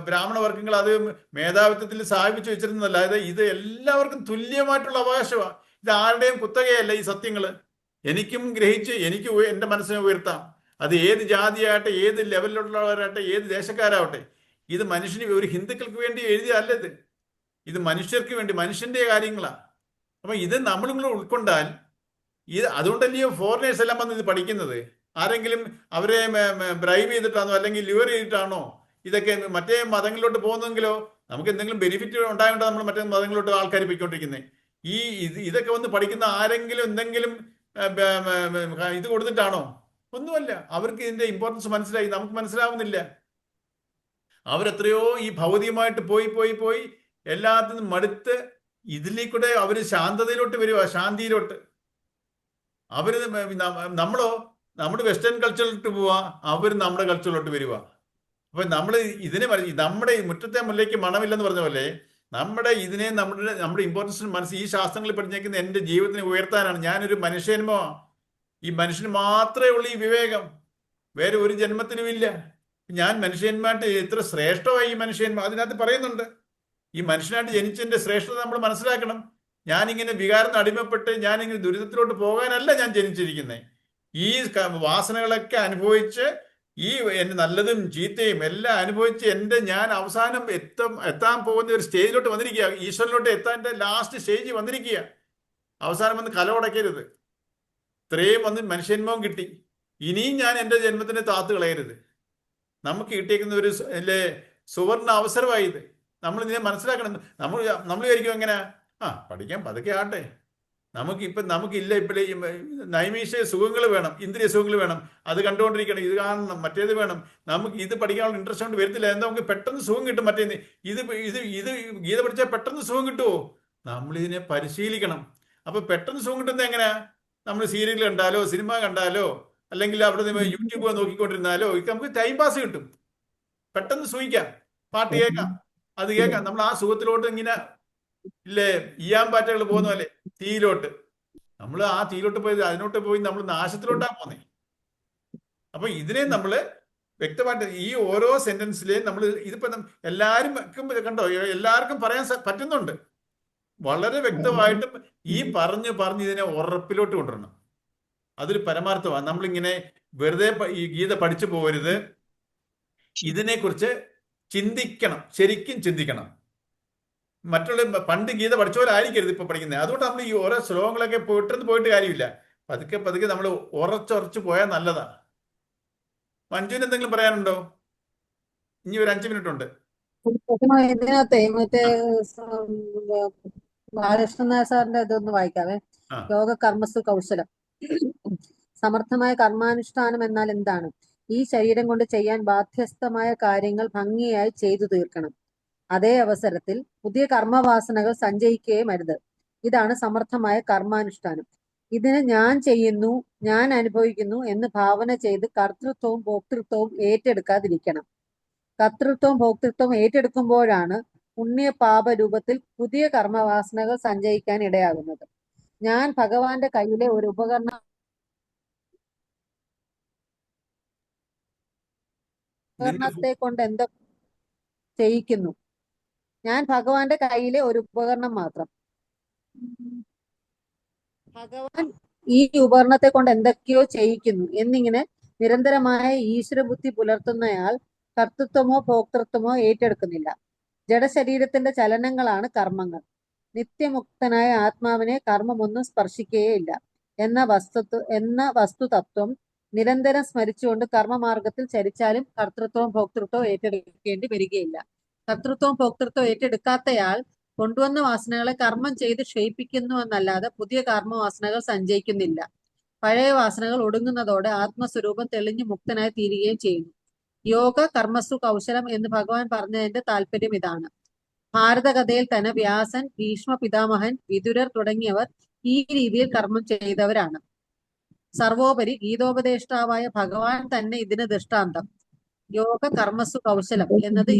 A: ബ്രാഹ്മണ വർഗ്ഗങ്ങൾ അത് മേധാവിത്വത്തിൽ സ്ഥാപിച്ചു വെച്ചിരുന്നതല്ല. അതായത് ഇത് എല്ലാവർക്കും തുല്യമായിട്ടുള്ള അവകാശമാണ്. ഇത് ആരുടെയും കുത്തകയല്ല. ഈ സത്യങ്ങള് എനിക്കും ഗ്രഹിച്ച് എനിക്ക് എൻ്റെ മനസ്സിനെ ഉയർത്താം. അത് ഏത് ജാതിയാകട്ടെ, ഏത് ലെവലിലുള്ളവരാകട്ടെ, ഏത് ദേശക്കാരാവട്ടെ. ഇത് മനുഷ്യന്, ഒരു ഹിന്ദുക്കൾക്ക് വേണ്ടി എഴുതിയല്ല ഇത്. ഇത് മനുഷ്യർക്ക് വേണ്ടി, മനുഷ്യന്റെ കാര്യങ്ങളാണ്. അപ്പൊ ഇത് നമ്മളും കൂടെ ഉൾക്കൊണ്ടാൽ ഇത്, അതുകൊണ്ടല്ലയോ ഫോറിനേഴ്സ് എല്ലാം വന്ന് ഇത് പഠിക്കുന്നത്. ആരെങ്കിലും അവരെ ബ്രൈബ് ചെയ്തിട്ടാണോ അല്ലെങ്കിൽ ലിവർ ചെയ്തിട്ടാണോ ഇതൊക്കെ മറ്റേ മതങ്ങളിലോട്ട് പോകുന്നെങ്കിലോ? നമുക്ക് എന്തെങ്കിലും ബെനിഫിറ്റ് ഉണ്ടായോണ്ടോ നമ്മൾ മറ്റേ മതങ്ങളിലോട്ട് ആൾക്കാർ പോയിക്കൊണ്ടിരിക്കുന്നത്? ഇതൊക്കെ വന്ന് പഠിക്കുന്ന ആരെങ്കിലും എന്തെങ്കിലും ഇത് കൊടുത്തിട്ടാണോ? ഒന്നുമല്ല. അവർക്ക് ഇതിന്റെ ഇമ്പോർട്ടൻസ് മനസ്സിലായി, നമുക്ക് മനസ്സിലാവുന്നില്ല. അവരെത്രയോ ഈ ഭൗതികമായിട്ട് പോയി എല്ലാത്തിനും മടുത്ത് ഇതിലേക്കൂടെ അവര് ശാന്തതയിലോട്ട് വരുക, ശാന്തിയിലോട്ട്. അവര് നമ്മളോ നമ്മുടെ വെസ്റ്റേൺ കൾച്ചറിലോട്ട് പോവാ, അവർ നമ്മുടെ കൾച്ചറിലോട്ട് വരിക. അപ്പൊ നമ്മൾ ഇതിനെ നമ്മുടെ മുറ്റത്തെ മുല്ലയ്ക്ക് മണമില്ലെന്ന് പറഞ്ഞ പോലെ നമ്മുടെ ഇതിനെ നമ്മുടെ ഇമ്പോർട്ടൻസ് മനസ്സിൽ ഈ ശാസ്ത്രങ്ങളിൽ പഠിച്ചേക്കുന്ന എൻ്റെ ജീവിതത്തിനെ ഉയർത്താനാണ്. ഞാനൊരു മനുഷ്യന്മോ, ഈ മനുഷ്യന് മാത്രമേ ഉള്ളൂ ഈ വിവേകം, വേറെ ഒരു ജന്മത്തിനും ഇല്ല. ഞാൻ മനുഷ്യന്മായിട്ട് എത്ര ശ്രേഷ്ഠമായി ഈ മനുഷ്യന്മാർ അതിനകത്ത് പറയുന്നുണ്ട്. ഈ മനുഷ്യനായിട്ട് ജനിച്ചതിന്റെ ശ്രേഷ്ഠത നമ്മൾ മനസ്സിലാക്കണം. ഞാനിങ്ങനെ വികാരത്തിന് അടിമപ്പെട്ട് ഞാനിങ്ങനെ ദുരിതത്തിലോട്ട് പോകാനല്ല ഞാൻ ജനിച്ചിരിക്കുന്നത്. ഈ വാസനകളൊക്കെ അനുഭവിച്ച് ഈ എൻ്റെ നല്ലതും ചീത്തയും എല്ലാം അനുഭവിച്ച് ഞാൻ അവസാനം എത്താൻ പോകുന്ന ഒരു സ്റ്റേജിലോട്ട് വന്നിരിക്കുക. ഈശ്വരനിലോട്ട് എത്താൻ ലാസ്റ്റ് സ്റ്റേജ് വന്നിരിക്കുക. അവസാനം വന്ന് കലവടക്കരുത്. ഇത്രയും വന്ന് മനുഷ്യന്മവും കിട്ടി. ഇനിയും ഞാൻ എൻ്റെ ജന്മത്തിനെ താത്തു കളയരുത്. നമുക്ക് കിട്ടിയേക്കുന്ന ഒരു സുവർണ അവസരമായത്. നമ്മൾ ഇതിനെ മനസ്സിലാക്കണം. നമ്മൾ വിചാരിക്കും എങ്ങനെ പഠിക്കാൻ പതുക്കെ ആട്ടെ, നമുക്കില്ല ഇപ്പോഴേ നൈമിഷ സുഖങ്ങൾ വേണം, ഇന്ദ്രിയ സുഖങ്ങൾ വേണം, അത് കണ്ടുകൊണ്ടിരിക്കണം, ഇത് കാണണം, മറ്റേത് വേണം. നമുക്ക് ഇത് പഠിക്കാനുള്ള ഇൻട്രസ്റ്റ് കൊണ്ട് വരത്തില്ല. എന്താ നമുക്ക് പെട്ടെന്ന് സുഖം കിട്ടും. മറ്റേന്ന് ഇത് ഗീത പഠിച്ചാൽ പെട്ടെന്ന് സുഖം കിട്ടുമോ? നമ്മളിതിനെ പരിശീലിക്കണം. അപ്പൊ പെട്ടെന്ന് സുഖം കിട്ടുന്നത് എങ്ങനെയാ? നമ്മൾ സീരിയൽ കണ്ടാലോ സിനിമ കണ്ടാലോ അല്ലെങ്കിൽ അവിടെ നിന്ന് യൂട്യൂബ് നോക്കിക്കൊണ്ടിരുന്നാലോ നമുക്ക് ടൈം പാസ് കിട്ടും. പെട്ടെന്ന് സുഖിക്കാം, പാട്ട് കേൾക്കാം, അത് കേൾക്കാം. നമ്മൾ ആ സുഖത്തിലോട്ട് ഇങ്ങനെ ഇല്ലേ ഈയാമ്പാറ്റകൾ പോകുന്ന പോലെ തീയിലോട്ട്, നമ്മൾ ആ തീയിലോട്ട് പോയി അതിനോട്ട് പോയി നമ്മൾ നാശത്തിലോട്ടാ പോന്നേ. അപ്പൊ ഇതിനെ നമ്മൾ വ്യക്തമായിട്ട് ഈ ഓരോ സെന്റൻസിലെയും നമ്മൾ ഇതിപ്പോ എല്ലാവരും കണ്ടോ, എല്ലാവർക്കും പറയാൻ പറ്റുന്നുണ്ട്. വളരെ വ്യക്തമായിട്ടും ഈ പറഞ്ഞ് ഇതിനെ ഉറപ്പിലോട്ട് കൊണ്ടുവരണം. അതൊരു പരമാർത്ഥമാണ്. നമ്മളിങ്ങനെ വെറുതെ ഈ ഗീത പഠിച്ചു പോകരുത്. ഇതിനെക്കുറിച്ച് ചിന്തിക്കണം, ശരിക്കും ചിന്തിക്കണം. മറ്റുള്ള പണ്ട് ഗീത പഠിച്ച പോലെ ആയിരിക്കരുത് ഇപ്പൊ പഠിക്കുന്നത്. അതുകൊണ്ട് നമ്മൾ ഈ ഓരോ ശ്ലോകങ്ങളൊക്കെ പോയിട്ട് കാര്യമില്ല. പതുക്കെ നമ്മൾ ഉറച്ചുറച്ച് പോയാൽ നല്ലതാണ്. മഞ്ജുവിന് എന്തെങ്കിലും പറയാനുണ്ടോ? ഇനി ഒരു 5 മിനിറ്റ് ഉണ്ട്.
E: ഇതിനകത്തെ മറ്റേ ബാലകൃഷ്ണൻ നായർ സാറിന്റെ ഇതൊന്ന് വായിക്കാവേ. യോഗ കർമ്മസു കൗശലം. സമർത്ഥമായ കർമാനുഷ്ഠാനം എന്നാൽ എന്താണ്? ഈ ശരീരം കൊണ്ട് ചെയ്യാൻ ബാധ്യസ്ഥമായ കാര്യങ്ങൾ ഭംഗിയായി ചെയ്തു തീർക്കണം. അതേ അവസരത്തിൽ പുതിയ കർമ്മവാസനകൾ സഞ്ചയിക്കുകയും അരുത്. ഇതാണ് സമർത്ഥമായ കർമാനുഷ്ഠാനം. ഇതിന് ഞാൻ ചെയ്യുന്നു, ഞാൻ അനുഭവിക്കുന്നു എന്ന് ഭാവന ചെയ്ത് കർത്തൃത്വവും ഭോക്തൃത്വവും ഏറ്റെടുക്കാതിരിക്കണം. കർത്തൃത്വവും ഭോക്തൃത്വവും ഏറ്റെടുക്കുമ്പോഴാണ് പുണ്യപാപ രൂപത്തിൽ പുതിയ കർമ്മവാസനകൾ സഞ്ചയിക്കാൻ ഇടയാകുന്നത്. ഞാൻ ഭഗവാന്റെ കയ്യിലെ ഒരു ഉപകരണത്തെ കൊണ്ട് എന്തൊക്കെ ചെയ്യിക്കുന്നു? ഞാൻ ഭഗവാന്റെ കയ്യിലെ ഒരു ഉപകരണം മാത്രം. ഭഗവാൻ ഈ ഉപകരണത്തെ കൊണ്ട് എന്തൊക്കെയോ ചെയ്യിക്കുന്നു എന്നിങ്ങനെ നിരന്തരമായ ഈശ്വരബുദ്ധി പുലർത്തുന്നയാൾ കർത്തൃത്വമോ ഭോക്തൃത്വമോ ഏറ്റെടുക്കുന്നില്ല. ജഡശരീരത്തിന്റെ ചലനങ്ങളാണ് കർമ്മങ്ങൾ. നിത്യമുക്തനായ ആത്മാവിനെ കർമ്മമൊന്നും സ്പർശിക്കുകയില്ല എന്ന വസ്തുതത്വം നിരന്തരം സ്മരിച്ചുകൊണ്ട് കർമ്മമാർഗത്തിൽ ചരിച്ചാലും കർത്തൃത്വവും ഭോക്തൃത്വവും ഏറ്റെടുക്കേണ്ടി വരികയില്ല. കർത്തൃത്വവും ഭോക്തൃത്വവും ഏറ്റെടുക്കാത്തയാൾ കൊണ്ടുവന്ന വാസനകളെ കർമ്മം ചെയ്ത് ക്ഷയിപ്പിക്കുന്നു എന്നല്ലാതെ പുതിയ കർമ്മവാസനകൾ സഞ്ചയിക്കുന്നില്ല. പഴയ വാസനകൾ ഒടുങ്ങുന്നതോടെ ആത്മസ്വരൂപം തെളിഞ്ഞു മുക്തനായി തീരുകയും ചെയ്യുന്നു. യോഗ കർമ്മസു കൗശലം എന്ന് ഭഗവാൻ പറഞ്ഞതിന്റെ താല്പര്യം ഇതാണ്. ഭാരതകഥയിൽ തന്നെ വ്യാസൻ, ഭീഷ്മ പിതാമഹൻ, വിതുരർ തുടങ്ങിയവർ ഈ രീതിയിൽ കർമ്മം ചെയ്തവരാണ്. സർവോപരി ഗീതോപദേഷ്ടാവായ ഭഗവാൻ തന്നെ ഇതിന് ദൃഷ്ടാന്തം. യോഗ കർമ്മസു കൗശലം എന്നത്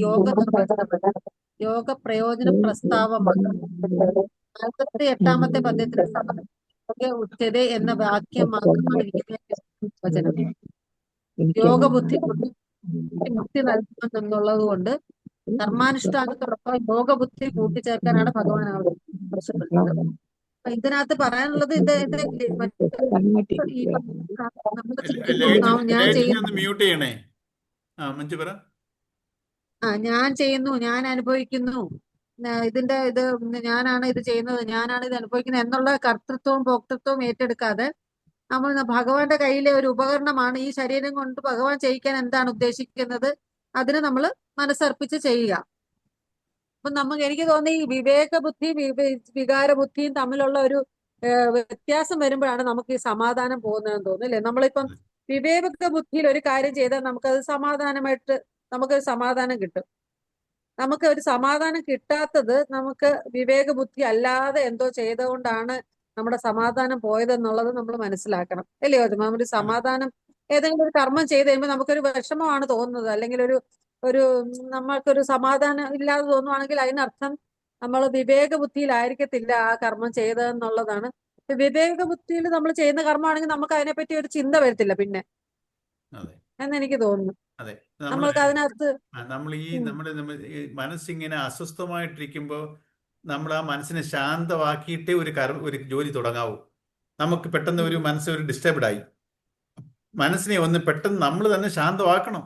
E: യോഗ പ്രയോജന പ്രസ്താവമാണ്. 48-ാമത്തെ പദ്യത്തിൽ ഉച്ചതേ എന്ന വാക്യം മാത്രമാണ് ഇരിക്കുന്ന വചനം. യോഗബുദ്ധി മുക്തി നൽകുമെന്നുള്ളത് കൊണ്ട് കർമാനുഷ്ഠാനത്തോടൊപ്പം യോഗബുദ്ധി കൂട്ടിച്ചേർക്കാനാണ് ഭഗവാൻ ആവശ്യപ്പെടുന്നത്. അപ്പൊ ഇതിനകത്ത് പറയാനുള്ളത് ഞാൻ ചെയ്യുന്നു,
A: മ്യൂട്ട് ചെയ്യണേ. മഞ്ജു പറ.
E: ഞാൻ ചെയ്യുന്നു, ഞാൻ അനുഭവിക്കുന്നു, ഇതിന്റെ ഇത് ഞാനാണ് ഇത് ചെയ്യുന്നത്, ഞാനാണ് ഇത് അനുഭവിക്കുന്നത് എന്നുള്ള കർത്തൃത്വവും ഭോക്തൃത്വവും ഏറ്റെടുക്കാതെ നമ്മൾ ഭഗവാന്റെ കയ്യിലെ ഒരു ഉപകരണമാണ് ഈ ശരീരം കൊണ്ട് ഭഗവാൻ ചെയ്യിക്കാൻ എന്താണ് ഉദ്ദേശിക്കുന്നത് അതിന് നമ്മൾ മനസ്സർപ്പിച്ച് ചെയ്യുക. അപ്പൊ എനിക്ക് തോന്നി ഈ വിവേക ബുദ്ധി വികാര ബുദ്ധിയും തമ്മിലുള്ള ഒരു വ്യത്യാസം വരുമ്പോഴാണ് നമുക്ക് ഈ സമാധാനം പോകുന്നതെന്ന് തോന്നുന്നില്ലേ? നമ്മളിപ്പം വിവേക ബുദ്ധിയിൽ ഒരു കാര്യം ചെയ്താൽ നമുക്കത് സമാധാനമായിട്ട് നമുക്കൊരു സമാധാനം കിട്ടും. നമുക്ക് ഒരു സമാധാനം കിട്ടാത്തത് നമുക്ക് വിവേക ബുദ്ധി അല്ലാതെ എന്തോ ചെയ്തുകൊണ്ടാണ് നമ്മുടെ സമാധാനം പോയതെന്നുള്ളത് നമ്മൾ മനസ്സിലാക്കണം. അല്ലയോ? ഒരു സമാധാനം ഏതെങ്കിലും ഒരു കർമ്മം ചെയ്ത് കഴിയുമ്പോൾ നമുക്കൊരു വിഷമമാണ് തോന്നുന്നത്, അല്ലെങ്കിൽ ഒരു നമ്മൾക്കൊരു സമാധാനം ഇല്ലാതെ തോന്നുവാണെങ്കിൽ അതിനർത്ഥം നമ്മൾ വിവേക ബുദ്ധിയിലായിരിക്കത്തില്ല ആ കർമ്മം ചെയ്തതെന്നുള്ളതാണ്. വിവേക ബുദ്ധിയിൽ നമ്മൾ ചെയ്യുന്ന കർമ്മമാണെങ്കിൽ നമുക്ക് അതിനെപ്പറ്റി ഒരു ചിന്ത വരത്തില്ല പിന്നെ എന്നെനിക്ക് തോന്നുന്നു.
A: അതെ,
E: നമ്മൾക്ക് അതിനകത്ത്
A: നമ്മൾ നമ്മുടെ മനസ്സിങ്ങനെ അസ്വസ്ഥമായിട്ടിരിക്കുമ്പോൾ നമ്മൾ ആ മനസ്സിനെ ശാന്തമാക്കിയിട്ടേ ഒരു ജോലി തുടങ്ങാവൂ. നമുക്ക് പെട്ടെന്ന് ഒരു മനസ്സ് ഒരു ഡിസ്റ്റർബ്ഡ് ആയി, മനസ്സിനെ ഒന്ന് പെട്ടെന്ന് നമ്മൾ തന്നെ ശാന്തമാക്കണം.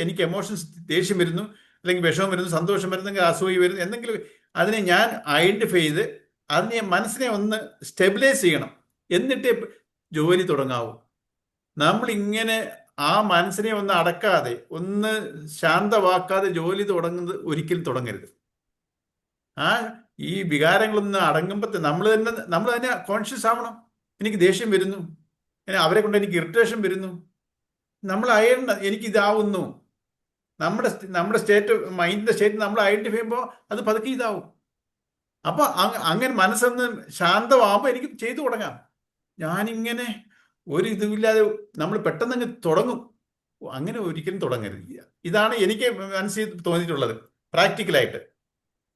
A: എനിക്ക് എമോഷൻസ്, ദേഷ്യം വരുന്നു, അല്ലെങ്കിൽ വിഷമം വരുന്നു, സന്തോഷം വരുന്നെങ്കിൽ അസൂയ വരുന്നു, എന്തെങ്കിലും അതിനെ ഞാൻ ഐഡന്റിഫൈ ചെയ്ത് അതിനെ മനസ്സിനെ ഒന്ന് സ്റ്റെബിലൈസ് ചെയ്യണം, എന്നിട്ടേ ജോലി തുടങ്ങാവൂ. നമ്മളിങ്ങനെ ആ മനസ്സിനെ ഒന്ന് അടക്കാതെ, ഒന്ന് ശാന്തമാക്കാതെ ജോലി തുടങ്ങുന്നത് ഒരിക്കലും തുടങ്ങരുത്. ഈ വികാരങ്ങളൊന്ന് അടങ്ങുമ്പോൾ നമ്മൾ തന്നെ കോൺഷ്യസ് ആവണം. എനിക്ക് ദേഷ്യം വരുന്നു, അവരെ കൊണ്ട് എനിക്ക് ഇറിറ്റേഷൻ വരുന്നു, നമ്മൾ എനിക്കിതാവുന്നു. നമ്മുടെ സ്റ്റേറ്റ്, മൈൻഡിന്റെ സ്റ്റേറ്റ് നമ്മൾ ഐഡന്റിഫൈ ചെയ്യുമ്പോൾ അത് പതുക്കെ ഇതാവും. അപ്പൊ അങ്ങനെ മനസ്സൊന്ന് ശാന്തമാകുമ്പോൾ എനിക്ക് ചെയ്തു തുടങ്ങാം. ഞാനിങ്ങനെ ഒരു ഇതുമില്ലാതെ നമ്മൾ പെട്ടെന്ന് അങ്ങ് തുടങ്ങും. അങ്ങനെ ഒരിക്കലും തുടങ്ങരുത്. ഇതാണ് എനിക്ക് മനസ്സിൽ തോന്നിയിട്ടുള്ളത്. പ്രാക്ടിക്കലായിട്ട്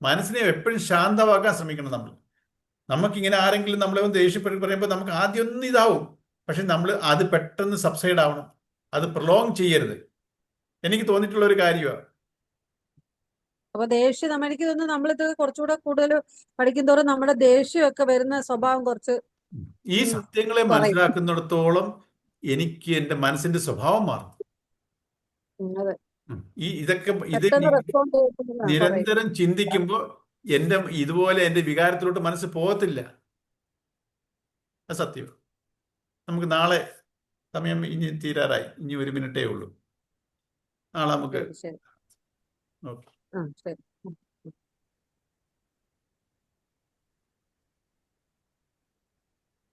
A: മനസ്സിനെ എപ്പോഴും ശാന്തമാക്കാൻ ശ്രമിക്കണം. നമുക്കിങ്ങനെ ആരെങ്കിലും നമ്മളെ ഒന്ന് ദേഷ്യപ്പെട്ട് പറയുമ്പോൾ നമുക്ക് ആദ്യം ഒന്ന് ഇതാവും, പക്ഷെ നമ്മൾ അത് പെട്ടെന്ന് സബ്സൈഡ് ആവണം. അത് പ്രൊലോങ് ചെയ്യരുത്. എനിക്ക് തോന്നിയിട്ടുള്ള ഒരു കാര്യമാണ്.
E: അപ്പൊ ദേഷ്യം എനിക്ക് തോന്നുന്നു നമ്മളിത് കുറച്ചുകൂടെ കൂടുതൽ പഠിക്കുന്തോറും നമ്മുടെ ദേഷ്യമൊക്കെ വരുന്ന സ്വഭാവം കുറച്ച്
A: ഈ സത്യങ്ങളെ മനസ്സിലാക്കുന്നിടത്തോളം എനിക്ക് എൻ്റെ മനസ്സിന്റെ സ്വഭാവം മാറും. ഇതൊക്കെ നിരന്തരം ചിന്തിക്കുമ്പോൾ ഇതുപോലെ എൻ്റെ വികാരത്തിലോട്ട് മനസ്സ് പോകത്തില്ല. അത് സത്യം. നമുക്ക് നാളെ സമയം ഇനി തീരാറായി, ഇനി 1 മിനിറ്റേ ഉള്ളൂ. നാളെ നമുക്ക്
E: ശരി.